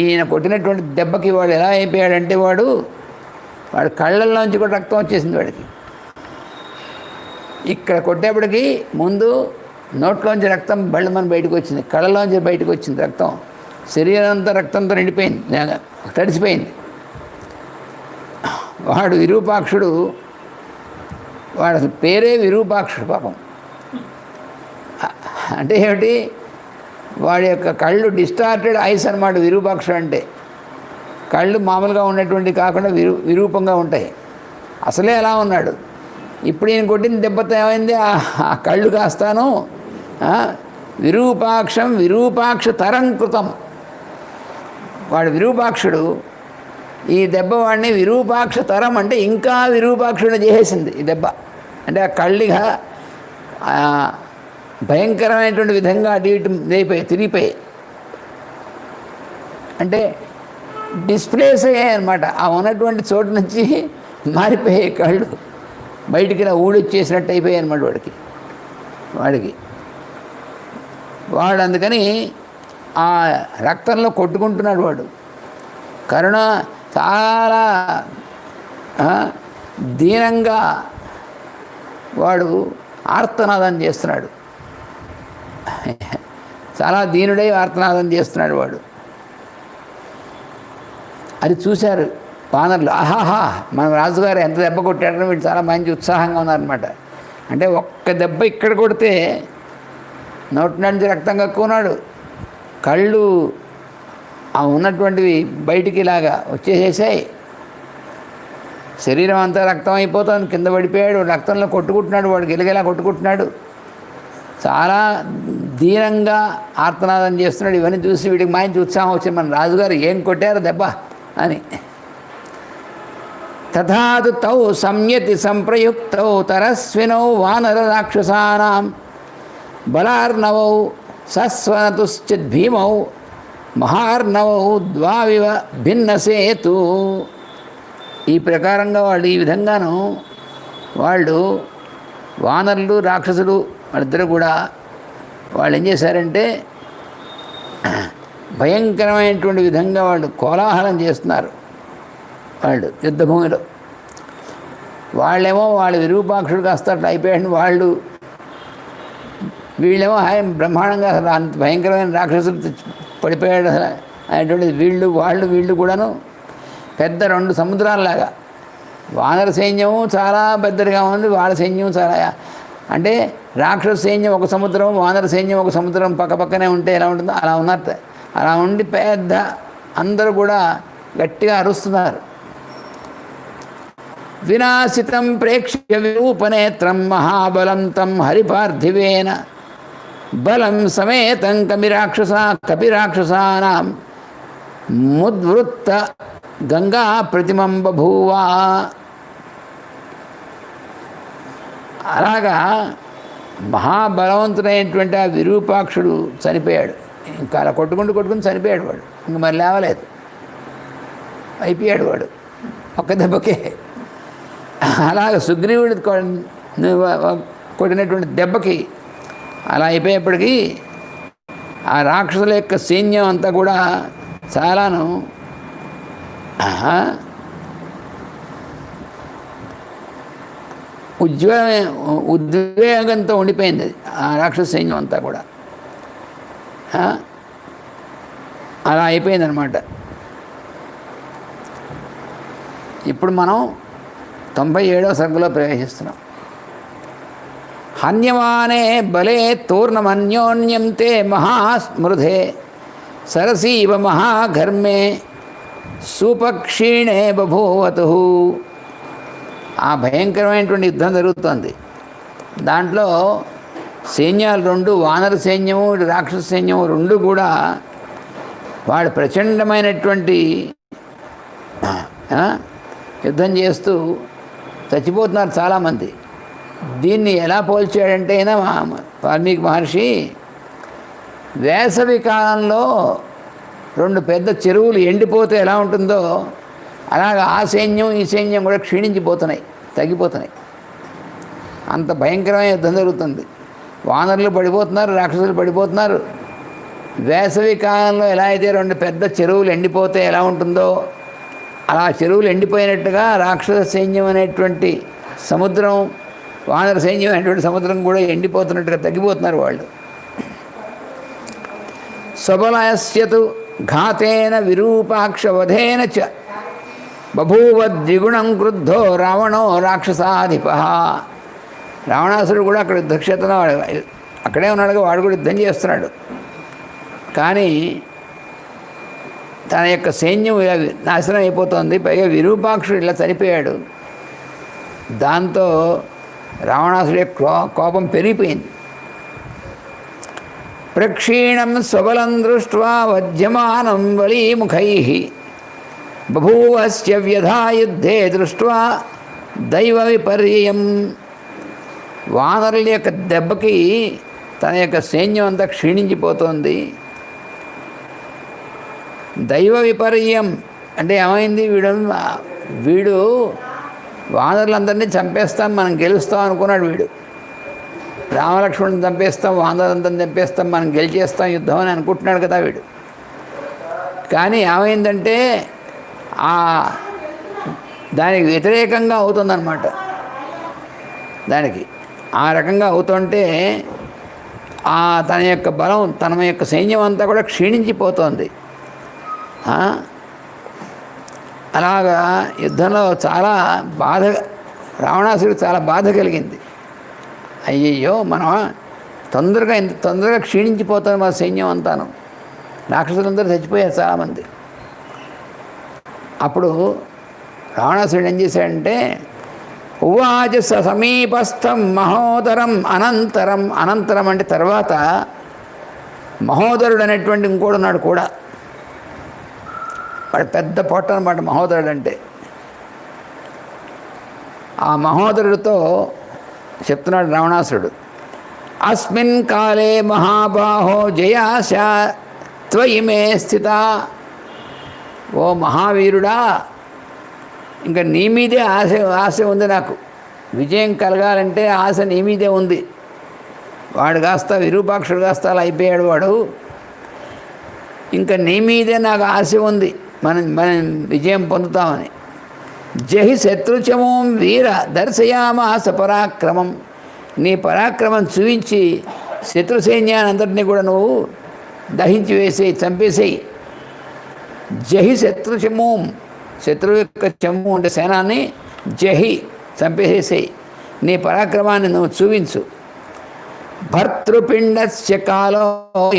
ఈయన కొట్టినటువంటి దెబ్బకి వాడు ఎలా అయిపోయాడంటే వాడు కళ్ళల్లోంచి కూడా రక్తం వచ్చేసింది వాడికి. ఇక్కడ కొట్టేప్పటికి ముందు నోట్లోంచి రక్తం బళ్ళమని బయటకు వచ్చింది, కళ్ళలోంచి బయటకు వచ్చింది రక్తం. శరీరం అంతా రక్తంతో నిండిపోయింది, తడిసిపోయింది. వాడు విరూపాక్షుడు. వాడు అసలు పేరే విరూపాక్షుడు పాపం. అంటే ఏమిటి, వాడి యొక్క కళ్ళు డిస్టార్టెడ్ ఐస్ అన్నమాట విరూపాక్షుడు అంటే. కళ్ళు మామూలుగా ఉన్నటువంటి కాకుండా విరూపంగా ఉంటాయి. అసలే ఎలా ఉన్నాడు. ఇప్పుడు ఈయన కొట్టిన దెబ్బతో ఏమైంది, ఆ కళ్ళు కాస్తాను విరూపాక్షం విరూపాక్ష తరం కృతం. వాడు విరూపాక్షుడు. ఈ దెబ్బ వాడిని విరూపాక్ష తరం అంటే ఇంకా విరూపాక్షుడు చేసేసింది ఈ దెబ్బ. అంటే ఆ కళ్ళుగా భయంకరమైనటువంటి విధంగా అటు ఇటు తిరిగిపోయాయి. అంటే డిస్ప్లేస్ అయ్యాయి అన్నమాట. ఆ ఉన్నటువంటి చోటు నుంచి మారిపోయాయి కళ్ళు. బయటికి ఇలా ఊడొచ్చేసినట్టు అయిపోయాయి అనమాట వాడికి వాడు అందుకని ఆ రక్తంలో కొట్టుకుంటున్నాడు వాడు. కరుణ చాలా దీనంగా వాడు ఆర్తనాదం చేస్తున్నాడు. చాలా దీనుడై ఆర్తనాదం చేస్తున్నాడు వాడు. అది చూశారు వానరులు. ఆహాహా, మన రాజుగారు ఎంత దెబ్బ కొట్టాడని వీళ్ళు చాలా మంచి ఉత్సాహంగా ఉన్నారనమాట. అంటే ఒక్క దెబ్బ ఇక్కడ కొడితే నోటి నుంచి రక్తం కక్కున్నాడు, కళ్ళు ఉన్నటువంటివి బయటికి ఇలాగా వచ్చేసేసాయి, శరీరం అంతా రక్తం అయిపోతుంది, కింద పడిపోయాడు, రక్తంలో కొట్టుకుంటున్నాడు, వాడు గిలగిలా కొట్టుకుంటున్నాడు, చాలా దీనంగా ఆర్తనాదం చేస్తున్నాడు. ఇవన్నీ చూసి వీడికి మంచి ఉత్సాహం వచ్చింది, మన రాజుగారు ఏం కొట్టారు దెబ్బ అని. తథాదు తౌ సంయతి సంప్రయుక్తౌ తరస్వినౌ వానర రాక్షసానాం బలార్ణవౌ సస్వనతుశ్చిద్భీమౌ మహార్ణవౌ ద్వావివ భిన్నసేతు. ఈ ప్రకారంగా వాళ్ళు ఈ విధంగాను వాళ్ళు వానరులు రాక్షసులు వాళ్ళిద్దరూ కూడా వాళ్ళు ఏం చేశారంటే భయంకరమైనటువంటి విధంగా వాళ్ళు కోలాహలం చేస్తున్నారు. వాళ్ళు యుద్ధభూమిలో వాళ్ళేమో వాళ్ళు విరూపాక్షుడు కాస్త అయిపోయాడు, వీళ్ళేమో బ్రహ్మాండంగా అసలు అంత భయంకరమైన రాక్షసులు పడిపోయాడు అనేటువంటిది. వీళ్ళు కూడాను పెద్ద రెండు సముద్రాలలాగా. వానర సైన్యము చాలా పెద్దదిగా ఉంది, వాళ్ళ సైన్యం చాలా, అంటే రాక్షస సైన్యం ఒక సముద్రం, వానర సైన్యం ఒక సముద్రం పక్కపక్కనే ఉంటే ఎలా ఉంటుందో అలా ఉన్నట్టు. అలా ఉండి పెద్ద అందరూ కూడా గట్టిగా అరుస్తున్నారు. వినాశితం ప్రేక్ష్య విరూపనేత్రం మహాబలం తం హరిపార్థివేన బలం సమేతం కపిరాక్షసానాం ముద్వృత్త గంగా ప్రతిమం బభూవా. అలాగా మహాబలవంతుడైనటువంటి ఆ విరూపాక్షుడు చనిపోయాడు. ఇంకా అలా కొట్టుకుని చనిపోయాడు వాడు. ఇంక మరి లేవలేదు, అయిపోయాడు వాడు ఒక్క దెబ్బకే. అలాగ సుగ్రీవుడు కొట్టినటువంటి దెబ్బకి అలా అయిపోయేప్పటికీ ఆ రాక్షసుల యొక్క సైన్యం అంతా కూడా చాలాను ఉద్వేగంతో ఉండిపోయింది ఆ రాక్షస సైన్యం అంతా కూడా. అలా అయిపోయిందనమాట. ఇప్పుడు మనం 97వ సర్గలో ప్రవేశిస్తున్నాం. హన్యమానే బలే తూర్ణమన్యోన్యం తే మహాస్మృధే సరసీవ మహాఘర్మే సుపక్షీణే బభూవతు. ఆ భయంకరమైనటువంటి యుద్ధం జరుగుతుంది. దాంట్లో సైన్యాలు రెండు, వానర సైన్యము రాక్షస సైన్యము రెండు కూడా వాడు ప్రచండమైనటువంటి యుద్ధం చేస్తూ చచ్చిపోతున్నారు చాలామంది. దీన్ని ఎలా పోల్చాడంటే అయినా వాల్మీకి మహర్షి వేసవి కాలంలో రెండు పెద్ద చెరువులు ఎండిపోతే ఎలా ఉంటుందో అలాగా ఆ సైన్యం ఈ సైన్యం కూడా క్షీణించిపోతున్నాయి, తగ్గిపోతున్నాయి. అంత భయంకరమైన యుద్ధం జరుగుతుంది. వానరులు పడిపోతున్నారు, రాక్షసులు పడిపోతున్నారు. వేసవి కాలంలో ఎలా అయితే రెండు పెద్ద చెరువులు ఎండిపోతే ఎలా ఉంటుందో అలా చెరువులు ఎండిపోయినట్టుగా రాక్షస సైన్యం అనేటువంటి సముద్రం, వానర సైన్యం అనేటువంటి సముద్రం కూడా ఎండిపోతున్నట్టుగా తగ్గిపోతున్నారు వాళ్ళు. స్వబలస్యతు ఘాతేన విరూపాక్షవధేన చ బభూవ ద్విగుణం క్రుద్ధో రావణో రాక్షసాధిప. రావణాసురుడు కూడా అక్కడ యుద్ధక్షేత్రంలో అక్కడే ఉన్నాడుగా, వాడు కూడా యుద్ధం చేస్తున్నాడు. కానీ తన యొక్క సైన్యం ఇలా నాశనం అయిపోతుంది. పైగా విరూపాక్షుడు ఇలా చనిపోయాడు. దాంతో రావణాసుడి కోపం పెరిగిపోయింది. ప్రక్షీణం స్వబలం దృష్ట్వా వధ్యమానం బలీముఖై బభూవస్య వ్యధా యుద్ధే దృష్ట్వా దైవ విపర్యం. వానరుల యొక్క దెబ్బకి తన యొక్క సైన్యం అంతా క్షీణించిపోతుంది. దైవ విపర్యం అంటే ఏమైంది, వీడు వానరులందరినీ చంపేస్తాం, మనం గెలుస్తాం అనుకున్నాడు వీడు. రామలక్ష్మణుని చంపేస్తాం, వానరులందరినీ చంపేస్తాం, మనం గెలిచేస్తాం యుద్ధం అని అనుకుంటున్నాడు కదా వీడు. కానీ ఏమైందంటే దానికి వ్యతిరేకంగా అవుతుందన్నమాట. దానికి ఆ రకంగా అవుతుంటే తన యొక్క బలం, తన యొక్క సైన్యం అంతా కూడా క్షీణించిపోతుంది. అలాగా యుద్ధంలో చాలా బాధ, రావణాసుడికి చాలా బాధ కలిగింది. అయ్యయ్యో, మనం ఇంత తొందరగా క్షీణించిపోతుంది మన సైన్యం అంతాను, రాక్షసులందరూ చచ్చిపోయారు చాలామంది. అప్పుడు రావణాసురుడు ఏం చేశాడంటే, ఉవాచ సమీపస్థం మహోదరం అనంతరం. అనంతరం అంటే తర్వాత, మహోదరుడు అనేటువంటి ఇంకోడు ఉన్నాడు కూడా. వాడు పెద్ద పొట్ట అనమాట మహోదరుడు అంటే. ఆ మహోదరుడితో చెప్తున్నాడు రావణాసురుడు, అస్మిన్ కాలే మహాబాహో జయాశ త్వయి మే స్థిత. ఓ మహావీరుడా, ఇంకా నీ మీదే ఆశ ఉంది నాకు. విజయం కలగాలంటే ఆశ నీ మీదే ఉంది. వాడు కాస్త విరూపాక్షుడు కాస్త అలా అయిపోయాడు వాడు. ఇంకా నీ మీదే నాకు ఆశ ఉంది, మనం విజయం పొందుతామని. జహి శత్రుచమం వీర దర్శయామాస పరాక్రమం. నీ పరాక్రమం చూపించి శత్రు సైన్యాన్ని అందరినీ కూడా నువ్వు దహించి వేసేయి, చంపేసేయి. జహి శత్రుచమూం, శత్రువు యొక్క చెమ్ము అంటే సేనాన్ని జహి, చంపేసేయి. నీ పరాక్రమాన్ని నువ్వు చూపించు. భర్తృపిండస్య కాలో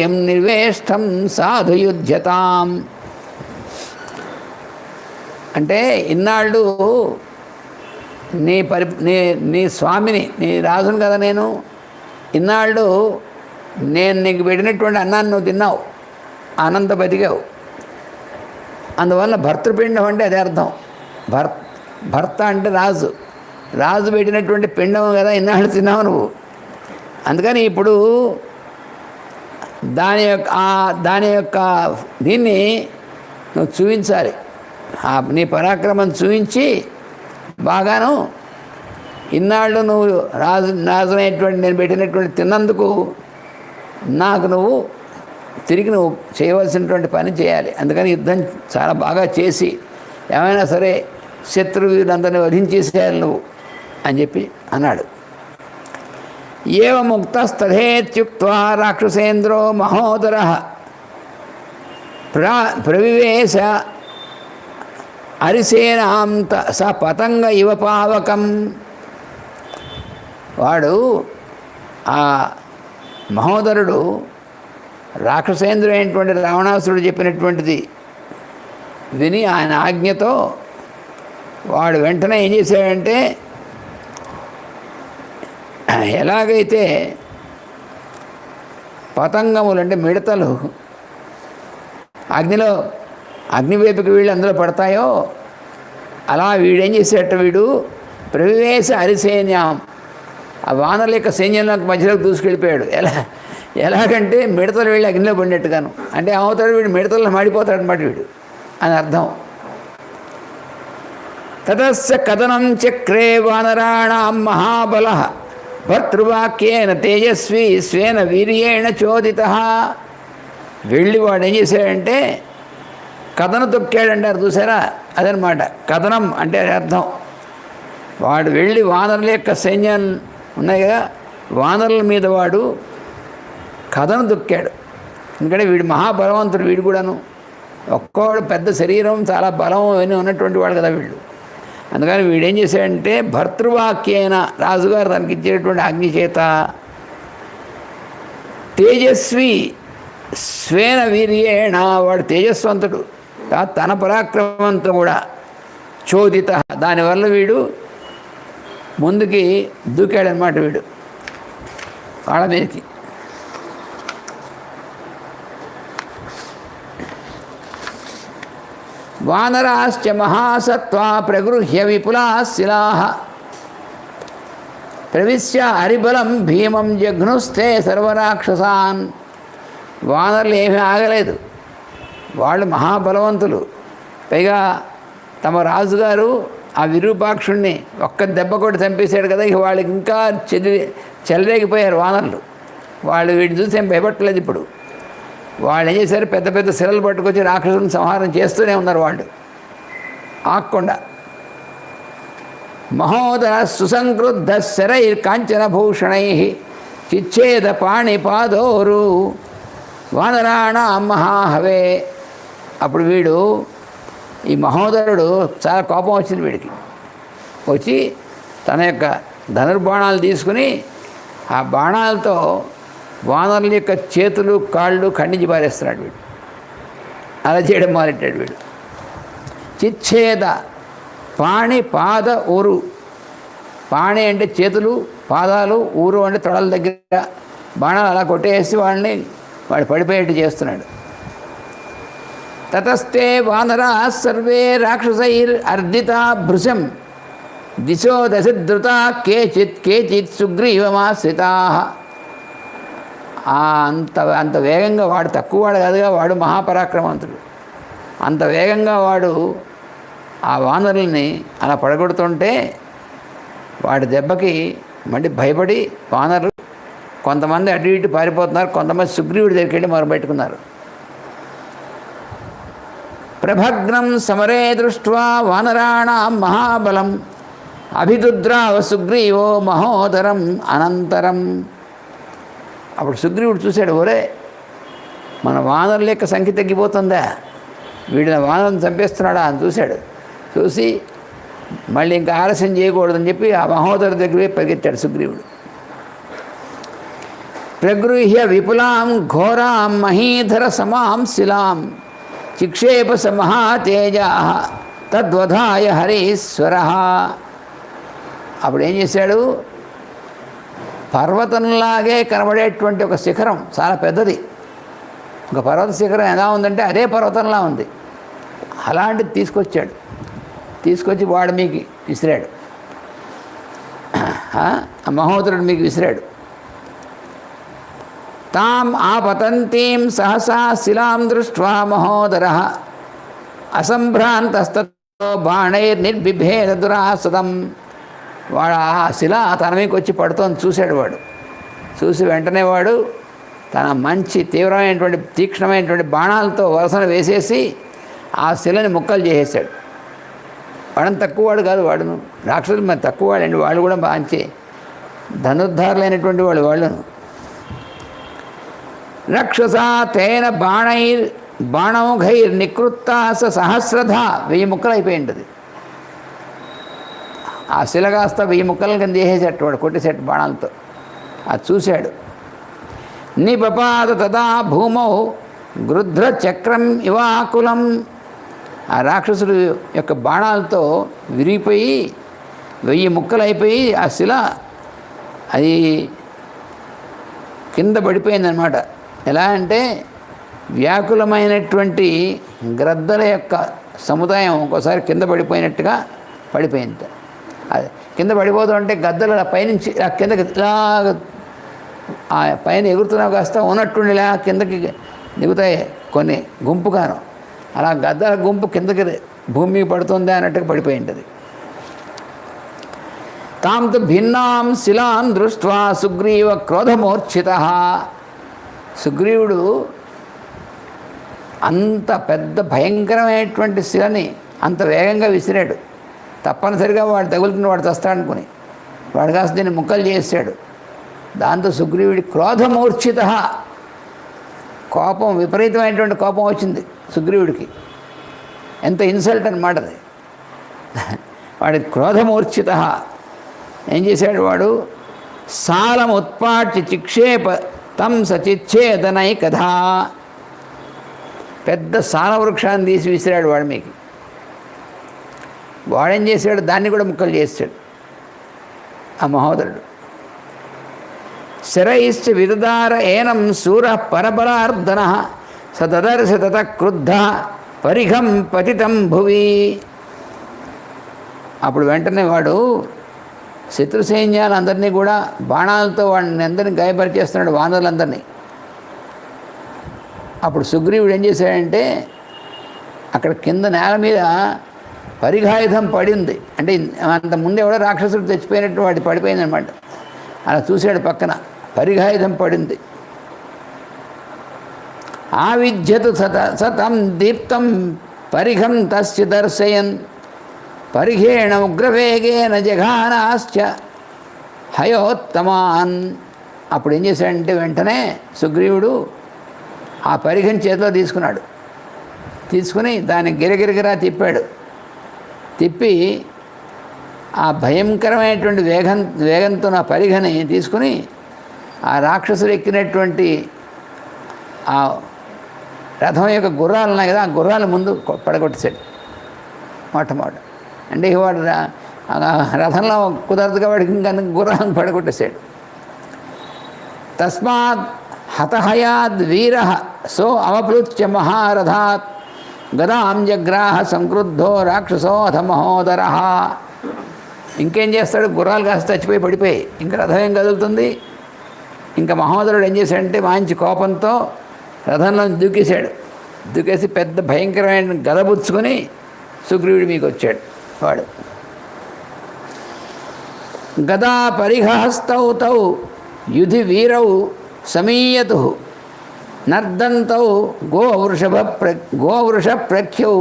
యం నిర్వేష్టం సాధుయుధ్యతాం. అంటే ఇన్నాళ్ళు నీ స్వామిని, నీ రాజును కదా నేను, ఇన్నాళ్ళు నేను నీకు పెట్టినటువంటి అన్నాన్ని నువ్వు తిన్నావు, ఆనంద బతికావు. అందువల్ల భర్తృపిండం అంటే అదే అర్థం. భర్త అంటే రాజు, రాజు పెట్టినటువంటి పిండం కదా ఇన్నాళ్ళు తిన్నావు నువ్వు. అందుకని ఇప్పుడు దాని యొక్క దీన్ని నువ్వు చూపించాలి. నీ పరాక్రమం చూపించి బాగాను ఇన్నాళ్ళు నువ్వు రాజునేటువంటి నేను పెట్టినటువంటి తిన్నందుకు నాకు నువ్వు తిరిగి నువ్వు చేయవలసినటువంటి పని చేయాలి. అందుకని యుద్ధం చాలా బాగా చేసి ఏమైనా సరే శత్రువులందరినీ వధించేసేయాలి నువ్వు అని చెప్పి అన్నాడు. ఏవ ముక్తస్తథేత్యుక్త్వా రాక్షసేంద్రో మహోదరః ప్రవివేశ అరిసేనాం స పతంగ ఇవ పావకం. వాడు ఆ మహోదరుడు రాక్షసేంద్రుడు అయినటువంటి రావణాసురుడు చెప్పినటువంటిది విని ఆయన ఆజ్ఞతో వాడు వెంటనే ఏం చేశాడంటే, ఎలాగైతే పతంగములు అంటే మిడతలు అగ్నివేపుకి వీళ్ళు అందులో పడతాయో అలా వీడేం చేసేట, వీడు ప్రవివేశ హరిసైన్యం, ఆ వానరుల యొక్క సైన్యంలోకి మధ్యలోకి దూసుకెళ్ళిపోయాడు. ఎలాగంటే మిడతలు వీళ్ళు అగ్నిలో పడినట్టుగాను. అంటే అవుతాడు వీడు మిడతల్లో మాడిపోతాడు అనమాట వీడు అని అర్థం. తతస్య కథనం చక్రే వానరాణాం మహాబల భర్తృవాక్యేన తేజస్వి స్వేన వీర్యేణ చోదితః. వెళ్ళి వాడు ఏం చేశాడంటే కథన తొక్కాడంటారు చూసారా, అదనమాట కథనం అంటే అర్థం. వాడు వెళ్ళి వానరుల యొక్క సైన్యాలు ఉన్నాయి కదా, వానరుల మీద వాడు కథను తొక్కాడు. ఎందుకంటే వీడు మహాబలవంతుడు, వీడు కూడాను ఒక్కోడు పెద్ద శరీరం, చాలా బలం అవన్నీ ఉన్నటువంటి వాడు కదా వీళ్ళు. అందుకని వీడేం చేశాడంటే భర్తృవాక్యేన, రాజుగారు తనకి ఇచ్చేటువంటి ఆజ్ఞ చేత, తేజస్వి స్వేన వీర్యేణ, వాడు తేజస్వంతుడు, తన పరాక్రమంతో కూడా చోదిత, దానివల్ల వీడు ముందుకి దూకాడనమాట వీడు వాళ్ళ మీదకి. వానరాశ్చ మహాసత్వా ప్రగృహ్య విపులా శిలాః ప్రవిశ్య హరిబలం భీమం జఘ్నుస్థే సర్వరాక్షసాన్. వానరులు ఏమీ ఆగలేదు, వాళ్ళు మహాబలవంతులు. పైగా తమ రాజుగారు ఆ విరూపాక్షుణ్ణి ఒక్క దెబ్బ కొట్టి చంపేశాడు కదా, ఇక వాళ్ళకి ఇంకా చెలరేగిపోయారు వానరులు. వాళ్ళు వీడిని చూసి ఏం భయపట్టలేదు. ఇప్పుడు వాళ్ళు ఏం చేశారు, పెద్ద పెద్ద శిలలు పట్టుకొచ్చి రాక్షసులను సంహారం చేస్తూనే ఉన్నారు వాళ్ళు ఆక్కుండా. మహోదర సుసంక్రుద్ధ శరైర్ కాంచన భూషణై చిచ్ఛేద పాణిపాదోరు వానరాణ మహాహవే. అప్పుడు వీడు ఈ మహోదరుడు చాలా కోపం వచ్చింది వీడికి. వచ్చి తన యొక్క ధనుర్బాణాలు తీసుకుని ఆ బాణాలతో వానరుల యొక్క చేతులు కాళ్ళు ఖండించి పారేస్తున్నాడు వీడు. అలా చేయడం మొదలెట్టాడు వీడు. చిచ్ఛేద పాణి పాద ఊరు. పాణి అంటే చేతులు, పాదాలు, ఊరు అంటే తొడల దగ్గర బాణాలు అలా కొట్టేసి వాడిని వాడు పడిపోయేట్టు చేస్తున్నాడు. తతస్తే వానరా సర్వే రాక్షసైర్ అర్ధితా భృశం దిశో దశధృత కేచిత్ సుగ్రీవమాశ్రితా. అంత వేగంగా వాడు తక్కువ వాడు కాదుగా, వాడు మహాపరాక్రమవంతుడు. అంత వేగంగా వాడు ఆ వానరుల్ని అలా పడగొడుతుంటే వాడి దెబ్బకి మళ్ళీ భయపడి వానరులు కొంతమంది అటు ఇటు పారిపోతున్నారు, కొంతమంది సుగ్రీవుడి దగ్గరికి వెళ్ళి మొరబెట్టుకున్నారు. ప్రభగ్నం సమరే దృష్ట్వా వానరాణాం మహాబలం అభిదుద్రావ సుగ్రీవో మహోదరం అనంతరం. అప్పుడు సుగ్రీవుడు చూశాడు, ఒరే మన వానరుల యొక్క సంఖ్య తగ్గిపోతుందా, వీడిన వానరులను చంపేస్తున్నాడా అని చూశాడు. చూసి మళ్ళీ ఇంకా ఆలస్యం చేయకూడదని చెప్పి ఆ మహోదరు దగ్గరే పరిగెత్తాడు సుగ్రీవుడు. ప్రగృహ్య విపులాం ఘోరాం మహీధర సమాం శిలాం చిక్షేప సమహాతేజ తద్వధాయ హరీశ్వర. అప్పుడు ఏం చేశాడు, పర్వతంలాగే కనబడేటువంటి ఒక శిఖరం, చాలా పెద్దది, ఒక పర్వత శిఖరం ఎలా ఉందంటే అదే పర్వతంలా ఉంది. అలాంటిది తీసుకొచ్చి వాడు మీకు విసిరాడు, ఆ మహోదరుడు మీకు విసిరాడు. తాం ఆపతంతీం సహసా శిలాం దృష్ట్వా మహోదరః అసంభ్రాంతస్తతో బాణైర్నిర్బిభేద దురాసదం. వాడు ఆ శిల తన మీదకి వచ్చి పడుతోంది చూశాడు. వాడు చూసి వెంటనే వాడు తన మంచి తీవ్రమైనటువంటి తీక్ష్ణమైనటువంటి బాణాలతో వరసన వేసేసి ఆ శిలని ముక్కలు చేసేసాడు. వాడని తక్కువ వాడు కాదు, వాడును రాక్షసులు మరి తక్కువ వాడండి, వాళ్ళు కూడా మంచి ధనుర్ధారులైనటువంటి వాళ్ళను. రక్షసా తేన బాణౌఘైర్ నికృత్తా సహస్రధ. 1000 ముక్కలు అయిపోయింది. ఆ శిల కాస్త 1000 ముక్కల కింద చేసేసేట వాడు కొట్టేసేట బాణాలతో. అది చూశాడు. నిపపాత తదా భూమౌ గృధ్ర చక్రం ఇవాకులం. ఆ రాక్షసుడు యొక్క బాణాలతో విరిగిపోయి 1000 ముక్కలు అయిపోయి ఆ శిల అది కింద పడిపోయిందనమాట. ఎలా అంటే వ్యాకులమైనటువంటి గ్రద్దల యొక్క సముదాయం ఒక్కోసారి కింద పడిపోయినట్టుగా పడిపోయింది. అది కింద పడిపోతుంటే గద్దలు పైనుంచి కిందకి ఇలా ఆ పైన ఎగురుతున్నావు కాస్త ఉన్నట్టుండి ఇలా కిందకి దిగుతాయి కొన్ని గుంపుగాను. అలా గద్దల గుంపు కిందకి భూమికి పడుతుందా అన్నట్టుగా పడిపోయి ఉంటుంది. తాంతు భిన్నాం శిలాం దృష్ట్వా సుగ్రీవ క్రోధమూర్ఛిత. సుగ్రీవుడు అంత పెద్ద భయంకరమైనటువంటి శిలని అంత వేగంగా విసిరాడు. తప్పనిసరిగా వాడు తగులుతున్న వాడు చస్తాడనుకుని వాడు కాస్త దీన్ని ముక్కలు చేసాడు. దాంతో సుగ్రీవుడి క్రోధమూర్ఛిత, కోపం విపరీతమైనటువంటి కోపం వచ్చింది సుగ్రీవుడికి. ఎంత ఇన్సల్ట్ అన్నమాట అది. వాడి క్రోధమూర్ఛిత. ఏం చేశాడు వాడు, సాలం ఉత్పాట్య చిక్షేప తం సచిచ్ఛేదనై కథా. పెద్ద సాల వృక్షాన్ని తీసి విసిరాడు వాడు మీకు. వాడేం చేశాడు, దాన్ని కూడా ముక్కలు చేశాడు ఆ మహోదరుడు. శరైశ్చ విదదార ఏనం శూర పరబలార్దన సదర్శ తత క్రుద్ధ పరిఘం పతితం భువి. అప్పుడు వెంటనే వాడు శత్రు సైన్యాలందరినీ కూడా బాణాలతో వాడిని అందరినీ గాయపరిచేస్తున్నాడు, వానరులందరినీ. అప్పుడు సుగ్రీవుడు ఏం చేశాడంటే అక్కడ కింద నేల మీద పరిఘాయుధం పడింది. అంటే అంత ముందు ఎవడో రాక్షసుడు తెచ్చిపోయినట్టు వాడి పడిపోయిందనమాట. అలా చూశాడు పక్కన పరిఘాయుధం పడింది. ఆవిద్యతు సతం దీప్తం పరిఘం తస్య దర్శయన్ పరిఘేణ ఉగ్రవేగేన జఘానాశ్చ హయోత్తమాన్. అప్పుడు ఏం చేశాడంటే వెంటనే సుగ్రీవుడు ఆ పరిఘం చేతిలో తీసుకుని దాన్ని గిరగిరగిరా తిప్పి ఆ భయంకరమైనటువంటి వేగంతో ఆ పరిఘని తీసుకుని ఆ రాక్షసుడు ఎక్కినటువంటి ఆ రథం యొక్క గుర్రాలు ఉన్నాయి కదా, ఆ గుర్రాల ముందు పడగొట్టేశాడు మొట్టమొదట. అంటే వాడు రథంలో కుదరదు కాబట్టి ఇంకా గుర్రాలను పడగొట్టేశాడు. తస్మాత్ హతహయాద్ వీర సో అవప్లుత్య మహారథాత్ గదాం జగ్రాహ సంక్రుద్ధో రాక్షసో అథ మహోదర. ఇంకేం చేస్తాడు, గుర్రాలు కాస్త చచ్చిపోయి పడిపోయి ఇంకా రథం ఏం కదులుతుంది. ఇంకా మహోదరుడు ఏం చేశాడంటే మంచి కోపంతో రథంలో దూకేసి పెద్ద భయంకరమైన గదబుచ్చుకొని సుగ్రీవుడి మీకు వచ్చాడు. వాడు గదా పరిహస్తౌ తౌ యుధి వీరౌ సమీయతు నర్దంతౌ గోవృష ప్రఖ్యౌ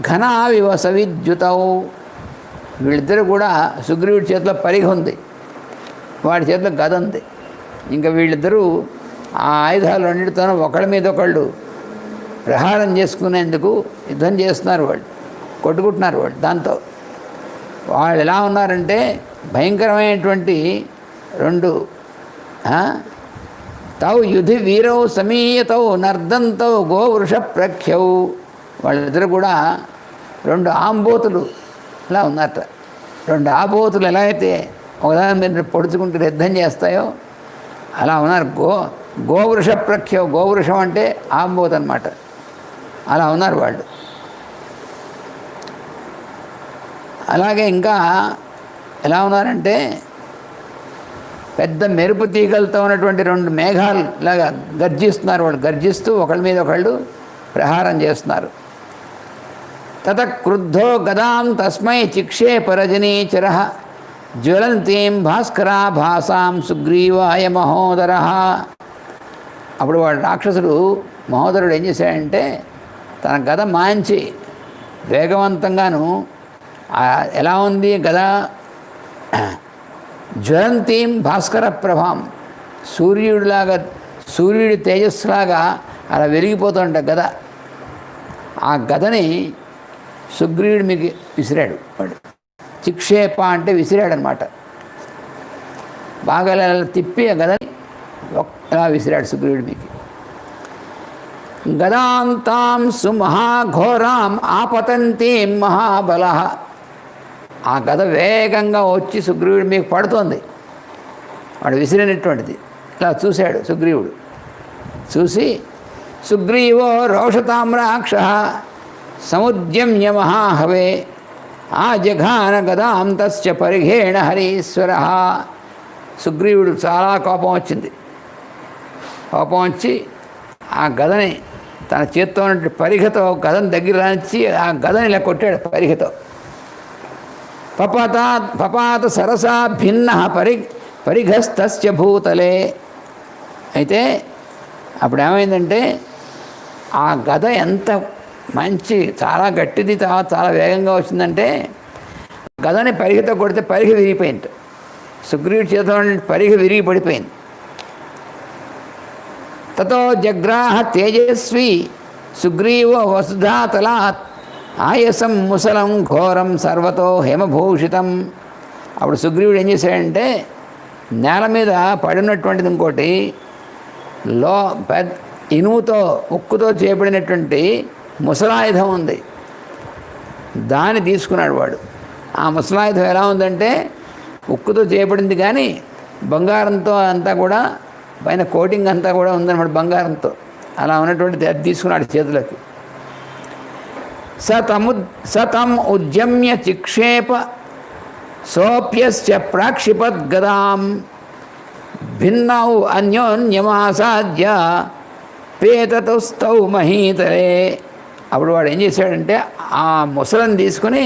ఘనావివ సవిద్యుతౌ. వీళ్ళిద్దరూ కూడా సుగ్రీవుడి చేతిలో పరిఘ ఉంది, వాడి చేతిలో గద ఉంది. ఇంకా వీళ్ళిద్దరూ ఆ ఆయుధాలు రెండింటితోనూ ఒకళ్ళ మీద ఒకళ్ళు ప్రహారం చేసుకునేందుకు యుద్ధం చేస్తున్నారు. వాళ్ళు కొట్టుకుంటున్నారు. దాంతో వాళ్ళు ఎలా ఉన్నారంటే భయంకరమైనటువంటి రెండు తౌ యుధి వీరౌ సమీయతౌ నర్దంతౌ గోవృష ప్రఖ్యౌ. వాళ్ళిద్దరు కూడా రెండు ఆంబోతులు ఇలా ఉన్నారట. రెండు ఆబోతులు ఎలా అయితే ఒకదాని మీద పొడుచుకుంటూ యుద్ధం చేస్తాయో అలా ఉన్నారు. గోవృష ప్రఖ్యౌ. గోవృషం అంటే ఆంబోతు అన్నమాట. అలా ఉన్నారు వాళ్ళు. అలాగే ఇంకా ఎలా ఉన్నారంటే పెద్ద మెరుపు తీగలతో ఉన్నటువంటి రెండు మేఘాలు లాగా గర్జిస్తున్నారు. వాళ్ళు గర్జిస్తూ ఒకళ్ళ మీద ఒకళ్ళు ప్రహారం చేస్తున్నారు. తత క్రుద్ధో గదాం తస్మై చిక్షేప రజనీచర జ్వలంతీం భాస్కరాభాసాం సుగ్రీవాయ మహోదర. అప్పుడు వాడు రాక్షసుడు మహోదరుడు ఏం చేశాడంటే తన గద మాంచి వేగవంతంగాను ఎలా ఉంది గద, జ్వలంతీం భాస్కర ప్రభాం, సూర్యుడి తేజస్సులాగా అలా వెలిగిపోతుంట గద. ఆ గదని సుగ్రీవుడు మీకు విసిరాడు. వాడు చిక్షేప అంటే విసిరాడు అనమాట. బాగా తిప్పి ఆ గదని ఎలా విసిరాడు సుగ్రీవుడు మీకు. గదాంతాం సుమహాఘోరాం ఆపతంతీం మహాబల. ఆ గద వేగంగా వచ్చి సుగ్రీవుడు మీకు పడుతోంది. వాడు విసిరినటువంటిది ఇలా చూశాడు సుగ్రీవుడు. చూసి సుగ్రీవో రోషతామ్రాక్ష సముద్యమ్య మహాహవే ఆ జఘాన గదాం తస్య పరిఘేణ హరీశ్వర. సుగ్రీవుడు చాలా కోపం వచ్చి ఆ గదని తన చేత్తో ఉన్న పరిఘతో గదని దగ్గర రానిచ్చి ఆ గదని ఇలా కొట్టాడు పరిఘతో. పపాత సరసా భిన్న పరిఘస్తస్య భూతలే. అయితే అప్పుడు ఏమైందంటే ఆ గద ఎంత మంచి చాలా గట్టిది, చాలా వేగంగా వచ్చిందంటే గదని పరిఘతో కొడితే పరిఘ విరిగిపోయింది. సుగ్రీవుడి చేతిలో పరిఘ విరిగి పడిపోయింది. తతో జగ్రాహ తేజస్వి సుగ్రీవో వసుధాతలాత్ ఆయసం ముసలం ఘోరం సర్వతో హేమభూషితం. అప్పుడు సుగ్రీవుడు ఏం చేశాడంటే నేల మీద పడినటువంటిది ఇంకోటి ఇనుముతో ఉక్కుతో చేయబడినటువంటి ముసలాయుధం ఉంది, దాన్ని తీసుకున్నాడు వాడు. ఆ ముసలాయుధం ఎలా ఉందంటే ఉక్కుతో చేయబడింది, కానీ బంగారంతో అంతా కూడా పైన కోటింగ్ అంతా కూడా ఉందన్నమాట బంగారంతో. అలా ఉన్నటువంటిది అది తీసుకున్నాడు చేతులకి. సతం ఉద్యమ్య చిక్షేప సోప్యస్య ప్రాక్షిపత్ గదాం భిన్నౌ అన్యోన్యమాసాద్య పేతతుస్తౌ మహీతలే. అప్పుడు వాడు ఏం చేశాడంటే ఆ ముసలను తీసుకుని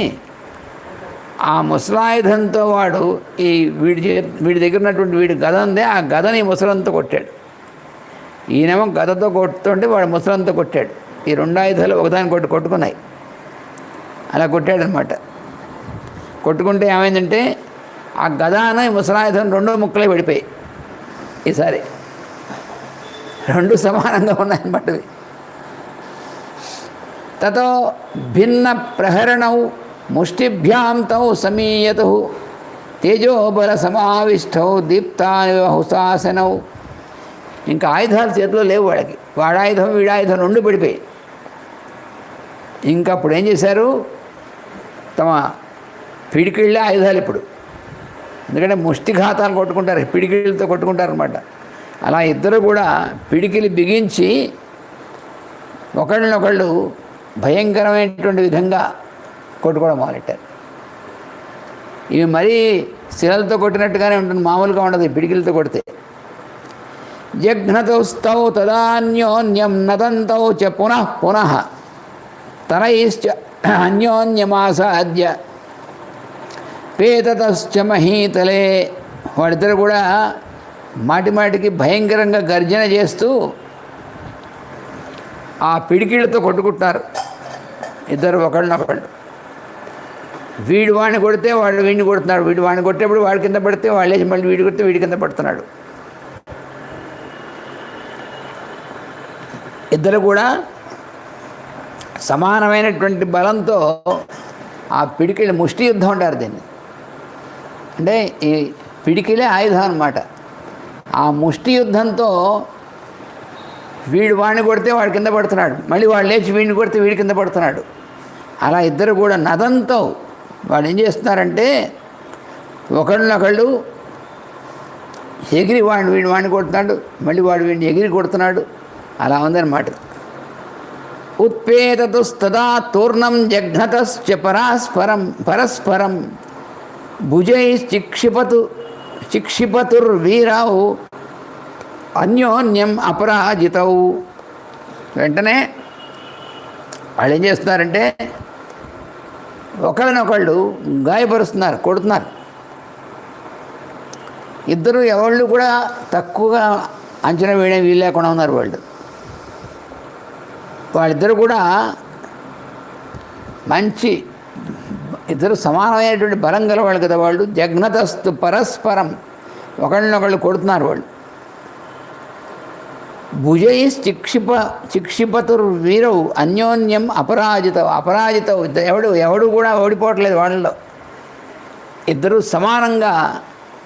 ఆ ముసలాయుధంతో వాడు ఈ వీడి దగ్గర ఉన్నటువంటి వీడి గద ఉంది, ఆ గదని ముసలంతో కొట్టాడు. ఈయనేమో గదతో కొడుతుంటే వాడు ముసలంతో కొట్టాడు. ఈ రెండు ఆయుధాలు ఒకదాని కొట్టుకున్నాయి. అలా కొట్టాడనమాట. కొట్టుకుంటే ఏమైందంటే ఆ గదాన ముసలాయుధం రెండో ముక్కలే పడిపోయాయి. ఈసారి రెండు సమానంగా ఉన్నాయన్నమాట. తతో భిన్న ప్రహరణౌ ముష్టిభ్యాం తౌ సమీయతు తేజోబల సమావిష్టౌ దీప్తాని హుసాసనౌ. ఇంకా ఆయుధాలు చేతిలో లేవు వాడికి. వాడాయుధం వీడాయుధం రెండు పడిపోయి. ఇంకా అప్పుడు ఏం చేశారు, తమ పిడికిళ్ళే ఆయుధాలు ఇప్పుడు. ఎందుకంటే ముష్టిఘాతాలు కొట్టుకుంటారు, పిడికిళ్ళతో కొట్టుకుంటారు అనమాట. అలా ఇద్దరు కూడా పిడికిలి బిగించి ఒకళ్ళనొకళ్ళు భయంకరమైనటువంటి విధంగా కొట్టుకోవడం మొదలెట్టారు. ఇవి మరీ శిలలతో కొట్టినట్టుగానే ఉంటుంది, మామూలుగా ఉండదు పిడికిలతో కొడితే. జఘ్నతౌస్తౌ తదాన్యోన్యం నదంతౌ చ పునః పునః తనైశ్చ అన్యోన్యమాసాద్య పేతతశ్చ మహీతలే. వాళ్ళిద్దరు కూడా మాటిమాటికి భయంకరంగా గర్జన చేస్తూ ఆ పిడికిళ్ళతో కొట్టుకుంటున్నారు ఇద్దరు ఒకళ్ళనొకళ్ళు. వీడు వాడిని కొడితే వాడు వీడిని కొడుతున్నాడు, వీడు వాడిని కొట్టేప్పుడు వాడి కింద పడితే వాళ్ళేసి మళ్ళీ వీడి కొడితే వీడి కింద పడుతున్నాడు. ఇద్దరు కూడా సమానమైనటువంటి బలంతో ఆ పిడికిలి ముష్టి యుద్ధం అంటారు దీన్ని. అంటే ఈ పిడికిలే ఆయుధం అన్నమాట. ఆ ముష్టి యుద్ధంతో వీడు వాడిని కొడితే వాడి కింద పడుతున్నాడు, మళ్ళీ వాడు లేచి వీడిని కొడితే వీడి కింద పడుతున్నాడు. అలా ఇద్దరు కూడా నదంతో వాడు ఏం చేస్తున్నారంటే ఒకళ్ళనొకళ్ళు ఎగిరి వాడిని కొడుతున్నాడు, మళ్ళీ వాడు వీడిని ఎగిరి కొడుతున్నాడు. అలా ఉందన్నమాట. ఉత్పేతతుస్తదా తూర్ణం జఘ్నతశ్చ పరస్పరం చిక్షిపతుర్వీరౌ అన్యోన్యం అపరాజితౌ. వెంటనే వాళ్ళు ఏం చేస్తున్నారంటే ఒకళ్ళనొకళ్ళు గాయపరుస్తున్నారు, కొడుతున్నారు. ఇద్దరు ఎవళ్ళు కూడా తక్కువగా అంచనా వేయడం వీలు లేకుండా ఉన్నారు. వాళ్ళిద్దరు కూడా మంచి ఇద్దరు సమానమైనటువంటి బలం గలవాళ్ళు కదా వాళ్ళు. జఘ్నతస్తు పరస్పరం ఒకళ్ళనొకళ్ళు కొడుతున్నారు వాళ్ళు. చిక్షిపతుర్వీరౌ అన్యోన్యం అపరాజితౌ. ఎవడు కూడా ఓడిపోవట్లేదు వాళ్ళలో. ఇద్దరు సమానంగా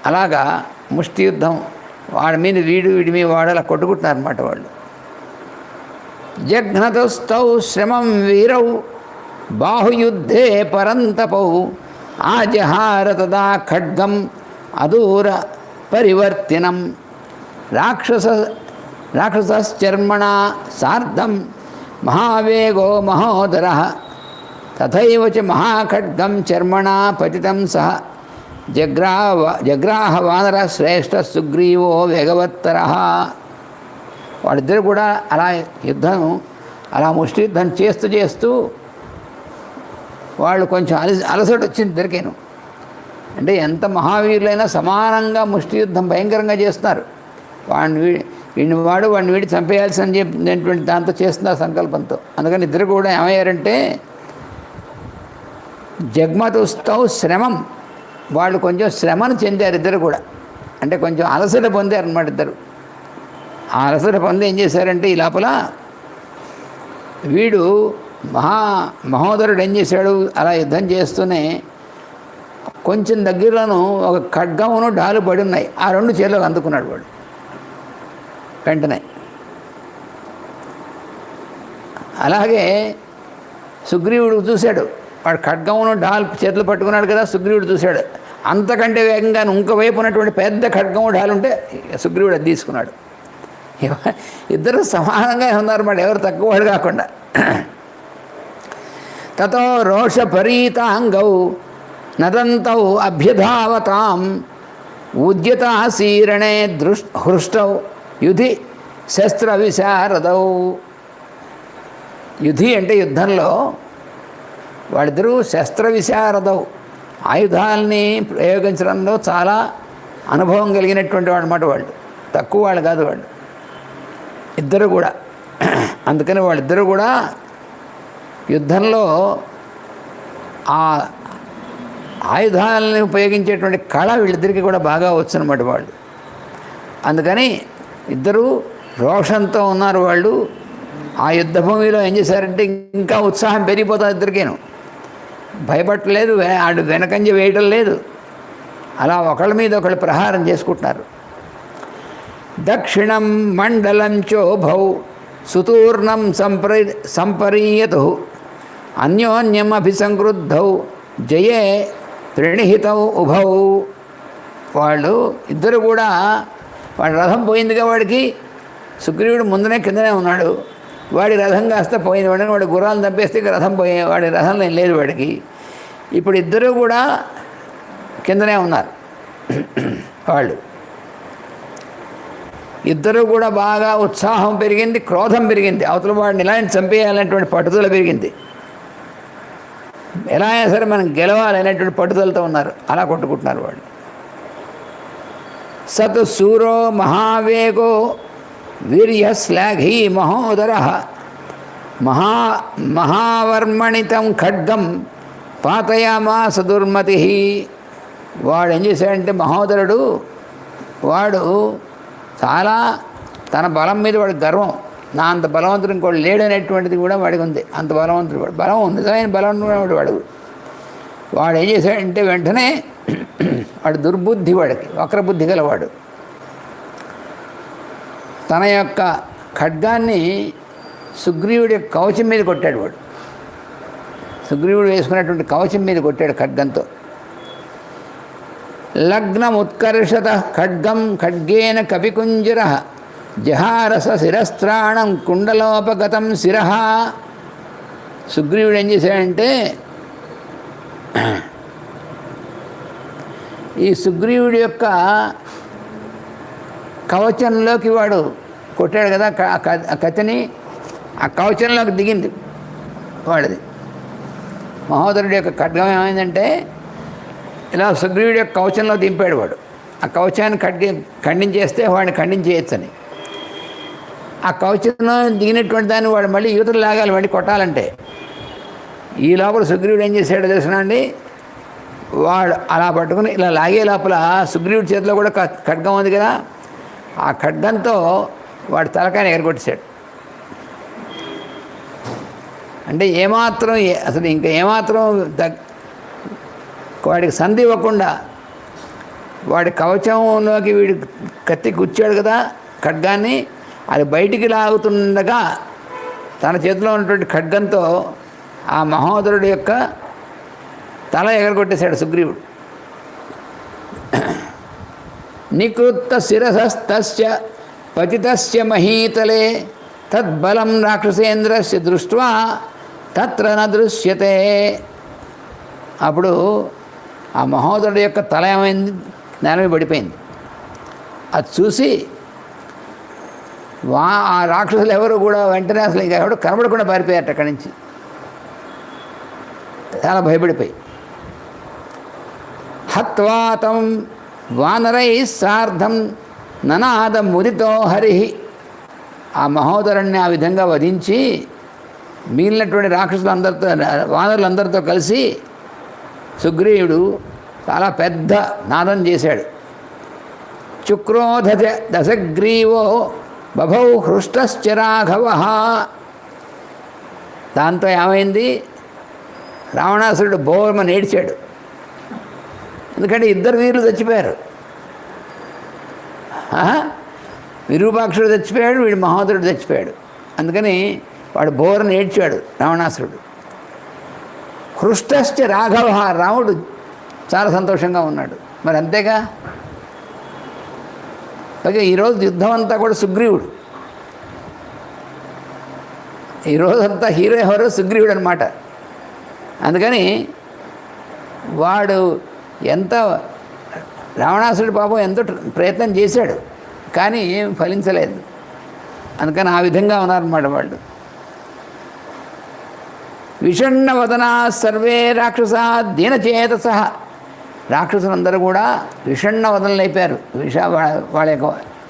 అలాగా ముష్టి యుద్ధం, వాడి మీద వీడి మీద వాడు అలా కొట్టుకుంటున్నారు అన్నమాట వాళ్ళు. జఘ్నతౌస్తౌ శ్రమం వీరౌ బాహుయుద్ధే పరంతపౌ ఆజహార తదా ఖడ్గం అదూర పరివర్తినం రాక్షసశ్చర్మణా సార్ధం మహావేగో మహోదరః తథైవ చ మహాఖడ్గం చర్మణా పతితం సహ జగ్రాహ వానర శ్రేష్ఠ సుగ్రీవో వేగవత్తరః. వాళ్ళిద్దరు కూడా అలా ముష్టి యుద్ధం చేస్తూ వాళ్ళు కొంచెం అలసట వచ్చింది ఇద్దరికేను. అంటే ఎంత మహావీరులైనా సమానంగా ముష్టి యుద్ధం భయంకరంగా చేస్తున్నారు. వాడిని వీడి చంపేయాల్సి అని చెప్పినటువంటి దాంతో చేస్తున్నారు సంకల్పంతో. అందుకని ఇద్దరు కూడా ఏమయ్యారంటే జగ్మతుస్తౌ శ్రమం, వాళ్ళు కొంచెం శ్రమను చెందారు ఇద్దరు కూడా. అంటే కొంచెం అలసట పొందారు అన్నమాట ఇద్దరు. ఆ అలసట పొంది ఏం చేశారంటే ఈ లోపల వీడు మహోదరుడు ఏం చేశాడు, అలా యుద్ధం చేస్తూనే కొంచెం దగ్గరలోనూ ఒక ఖడ్గమును డాలు పడి ఉన్నాయి. ఆ రెండు చేతిలోకి అందుకున్నాడు వాడు. వెంటనే అలాగే సుగ్రీవుడు చూశాడు, వాడు ఖడ్గమును డాల్ చేతులు పట్టుకున్నాడు కదా. సుగ్రీవుడు చూశాడు, అంతకంటే వేగంగా ఇంకోవైపు ఉన్నటువంటి పెద్ద ఖడ్గము డాలు ఉంటే సుగ్రీవుడు అది తీసుకున్నాడు. ఇద్దరు సమానంగా ఉన్నారన్నమాట, ఎవరు తక్కువవాడు కాకుండా. తతో రోషపరీతాంగౌ నదంతౌ అభ్యధావతాం ఉద్యతాశీరణే హృష్టౌ యుధి శస్త్ర విశారదౌ. యుధి అంటే యుద్ధంలో వాళ్ళిద్దరూ శస్త్ర విశారదవు, ఆయుధాలని ప్రయోగించడంలో చాలా అనుభవం కలిగినటువంటి వాడు అన్నమాట. వాళ్ళు తక్కువ వాళ్ళు కాదు వాళ్ళు ఇద్దరు కూడా. అందుకని వాళ్ళిద్దరూ కూడా యుద్ధంలో ఆ ఆయుధాలని ఉపయోగించేటువంటి కళ వీళ్ళిద్దరికీ కూడా బాగా వచ్చనమాట వాళ్ళు. అందుకని ఇద్దరు రోషంతో ఉన్నారు వాళ్ళు. ఆ యుద్ధ భూమిలో ఏం చేశారంటే ఇంకా ఉత్సాహం పెరిగిపోతుంది ఇద్దరికేను. భయపడలేదు, ఆడు వెనకంజ వేయటం లేదు. అలా ఒకళ్ళ మీద ఒకళ్ళు ప్రహారం చేసుకుంటున్నారు. దక్షిణం మండలం చోభౌ సుతూర్ణం సంపరీయతు అన్యోన్యం అభిసంక్రుద్ధౌ జయే ప్రణిహితౌ ఉభౌ. వాళ్ళు ఇద్దరు కూడా, వాడి రథం పోయిందిగా వాడికి. సుగ్రీవుడు ముందునే కిందనే ఉన్నాడు. వాడి రథం కాస్త పోయిన వాడిని వాడి గుర్రాలను చంపేస్తే రథం పోయే వాడి రథంలో లేదు వాడికి. ఇప్పుడు ఇద్దరు కూడా కిందనే ఉన్నారు. వాళ్ళు ఇద్దరు కూడా బాగా ఉత్సాహం పెరిగింది, క్రోధం పెరిగింది. అవతల వాడిని ఇలా చంపేయాలనేటువంటి పట్టుదల పెరిగింది. ఎలా అయినా సరే మనం గెలవాలనేటువంటి పట్టుదలతో ఉన్నారు. అలా కొట్టుకుంటున్నారు వాళ్ళు. సత్ శూరో మహావేగో వీర్యశ్లాఘీ మహోదర మహావర్మణితం ఖడ్గం పాతయామాస దుర్మతి. వాడు ఏం చేశాడంటే మహోదరుడు, వాడు చాలా తన బలం మీద వాడి గర్వం. నా అంత బలవంతుడు ఇంకోటి లేడనేటువంటిది కూడా వాడికి ఉంది. అంత బలవంతుడు వాడు, బలం నిజమైన బలం వాడు. వాడు ఏం చేశాడంటే వెంటనే వాడు దుర్బుద్ధి, వాడికి వక్రబుద్ధి గలవాడు. తన యొక్క ఖడ్గాన్ని సుగ్రీవుడి యొక్క కవచం మీద కొట్టాడు. వాడు సుగ్రీవుడు వేసుకున్నటువంటి కవచం మీద కొట్టాడు ఖడ్గంతో. లగ్నముత్కర్షత ఖడ్గం ఖడ్గేన కపికుంజర జహారస శిరస్త్రాణం కుండలోపగతం శిరః. సుగ్రీవుడు ఏం చేశాడంటే ఈ సుగ్రీవుడి యొక్క కవచంలోకి వాడు కొట్టాడు కదా ఆ కత్తిని, ఆ కవచంలోకి దిగింది వాడిది. మహోదరుడి యొక్క ఖడ్గం ఏమైందంటే ఇలా సుగ్రీవుడి యొక్క కవచంలో దింపాడు వాడు. ఆ కవచాన్ని ఖండించేస్తే వాడిని ఖండించేయచ్చని. ఆ కవచంలో దిగినటువంటి దాన్ని వాడు మళ్ళీ యువతలు లాగాలి, వాడిని కొట్టాలంటే. ఈ లోపల సుగ్రీవుడు ఏం చేశాడో తెలుసునా అండి, వాడు అలా పట్టుకుని ఇలా లాగే లోపల సుగ్రీవుడి చేతిలో కూడా ఖడ్గం ఉంది కదా, ఆ ఖడ్గంతో వాడు తలకాయని ఎగరగొట్టేశాడు. అంటే ఏమాత్రం అసలు ఇంకా ఏమాత్రం వాడికి సంధి ఇవ్వకుండా వాడి కవచంలోకి వీడి కత్తి గుచ్చాడు కదా ఖడ్గాన్ని, అది బయటికి లాగుతుండగా తన చేతిలో ఉన్నటువంటి ఖడ్గంతో ఆ మహోదరుడి యొక్క తల ఎగరగొట్టేశాడు సుగ్రీవుడు. నికృత్త శిరసస్తస్య పతితస్య మహీతలే తద్బలం రాక్షసేంద్రస్య దృష్ట్వా తత్ర న దృశ్యతే. అప్పుడు ఆ మహోదరుడి యొక్క తల ఏమైంది, నేల మీద పడిపోయింది. అది చూసి ఆ రాక్షసులు ఎవరు కూడా వెంటనే అసలు ఇంకా ఎవరు కనబడకుండా పారిపోయారట అక్కడి నుంచి, చాలా భయపడిపోయి. హత్వాతం వానరై సార్ధం ననాద ముదితో హరి. ఆ మహోదరుణ్ణి ఆ విధంగా వధించి మిగిలినటువంటి రాక్షసులందరితో వానరులందరితో కలిసి సుగ్రీవుడు చాలా పెద్ద నాదం చేశాడు. చుక్రోధ దశగ్రీవో బభౌ హృష్టశ్చ రాఘవ. దాంతో ఏమైంది, రావణాసురుడు బోర్మని ఏడ్చాడు. ఎందుకంటే ఇద్దరు వీరులు చచ్చిపోయారు. విరూపాక్షుడు చచ్చిపోయాడు, వీడు మహోదరుడు చచ్చిపోయాడు. అందుకని వాడు బోరని ఏడ్చాడు రావణాసురుడు. హృష్టశ్చ రాఘవ, రాముడు చాలా సంతోషంగా ఉన్నాడు. మరి అంతేగా, పైగా ఈరోజు యుద్ధం అంతా కూడా సుగ్రీవుడు. ఈరోజంతా హీరో ఎవరో సుగ్రీవుడు అనమాట. అందుకని వాడు ఎంత రావణాసురుడు పాపం ఎంతో ప్రయత్నం చేశాడు, కానీ ఏం ఫలించలేదు. అందుకని ఆ విధంగా ఉన్నారన్నమాట వాళ్ళు. విషణ్ణవదనా సర్వే రాక్షసా దీనచేతస. రాక్షసులందరూ కూడా విషణ్ణవదనలు అయిపోయారు. వాళ్ళ యొక్క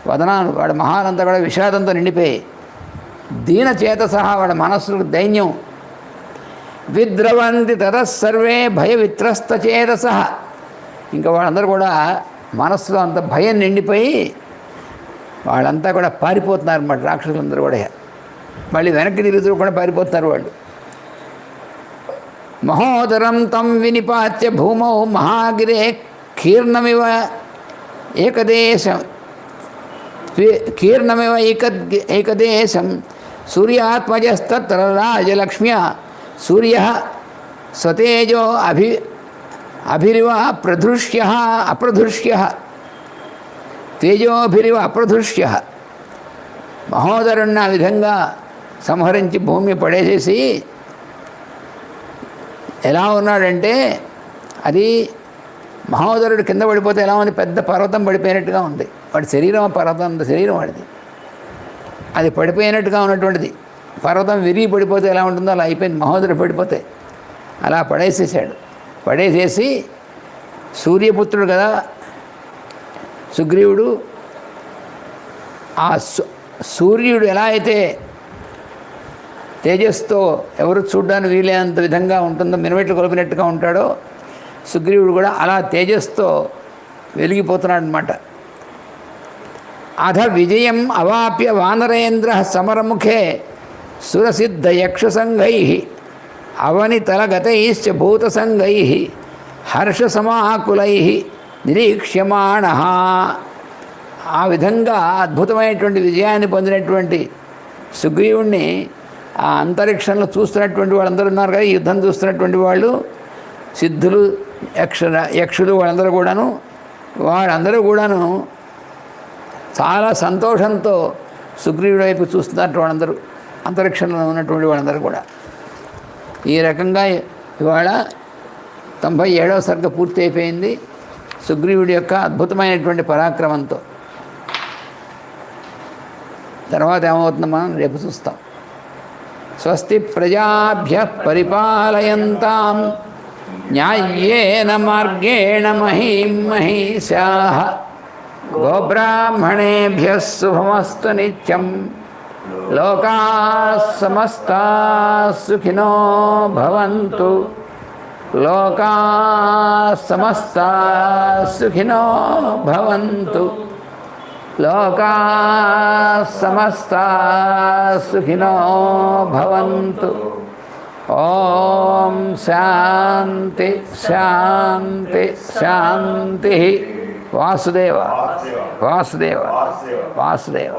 వదనాలు, వాళ్ళ మహాలంతా కూడా విషాదంతో నిండిపోయి దీనచేతస, వాళ్ళ మనస్సులకు దైన్యం. విద్రవంతి తతసర్వే భయ విత్రస్తచేతస. ఇంకా వాళ్ళందరూ కూడా మనస్సులో అంత భయం నిండిపోయి వాళ్ళంతా కూడా పారిపోతున్నారు అన్నమాట. రాక్షసులందరూ కూడా మళ్ళీ వెనక్కి తిరుగుతూ కూడా పారిపోతున్నారు వాళ్ళు. మహోదరం తం వినిపాత్య భూమౌ మహాగిరే కీర్ణమివ ఏకదేశం సూర్యాత్మజస్తత్ర రాజలక్ష్మ్య సూర్య స్వతేజో అభిరివ అప్రధృష్య తేజోభిరివ అప్రధృష్య. మహోదరుణ్ణి ఆ విధంగా సంహరించి భూమి పడేసేసి ఎలా ఉన్నాడంటే, అది మహోదరుడు కింద పడిపోతే ఎలా ఉంది, పెద్ద పర్వతం పడిపోయినట్టుగా ఉంది. వాడి శరీరం పర్వతం, అంత శరీరం వాడిది, అది పడిపోయినట్టుగా ఉన్నటువంటిది. పర్వతం విరిగి పడిపోతే ఎలా ఉంటుందో అలా అయిపోయింది. మహోదరుడు పడిపోతే అలా పడేసేసాడు. పడేసేసి సూర్యపుత్రుడు కదా సుగ్రీవుడు, ఆ సూర్యుడు ఎలా అయితే తేజస్తో ఎవరు చూడడానికి వీలైనంత విధంగా ఉంటుందో, మినమెట్లు కొలిపినట్టుగా ఉంటాడో, సుగ్రీవుడు కూడా అలా తేజస్తో వెలిగిపోతున్నాడు అన్నమాట. అధ విజయం అవాప్య వానరేంద్ర సమరముఖే సురసిద్ధ యక్షసంఘై అవనితలగతైశ్చ భూతసంఘై హర్షసమాకులై నిరీక్ష్యమాణ. ఆ విధంగా అద్భుతమైనటువంటి విజయాన్ని పొందినటువంటి సుగ్రీవుణ్ణి ఆ అంతరిక్షంలో చూస్తున్నటువంటి వాళ్ళందరూ ఉన్నారు కదా, ఈ యుద్ధం చూస్తున్నటువంటి వాళ్ళు, సిద్ధులు, యక్షులు, వాళ్ళందరూ కూడాను చాలా సంతోషంతో సుగ్రీవుడి వైపు చూస్తున్నట్టు వాళ్ళందరూ, అంతరిక్షంలో ఉన్నటువంటి వాళ్ళందరూ కూడా. ఈ రకంగా ఇవాళ 97వ సర్గ పూర్తి అయిపోయింది సుగ్రీవుడి యొక్క అద్భుతమైనటువంటి పరాక్రమంతో. తర్వాత ఏమవుతుందో మనం రేపు చూస్తాం. స్వస్తి ప్రజాభ్యః పరిపాలయంతాం న్యాయేన మార్గేణ మహీం మహీషాః గోబ్రాహ్మణేభ్యः శుభమస్తు నిత్యం. లోకాः సమస్తాः సుఖినో భవంతు. లోకాः సమస్తాः సుఖినో భవంతు. లోకాः సమస్తాः సుఖినో భవంతు. ఓం శాంతి శాంతి శాంతి. వాసుదేవ వాసుదేవ వాసుదేవ.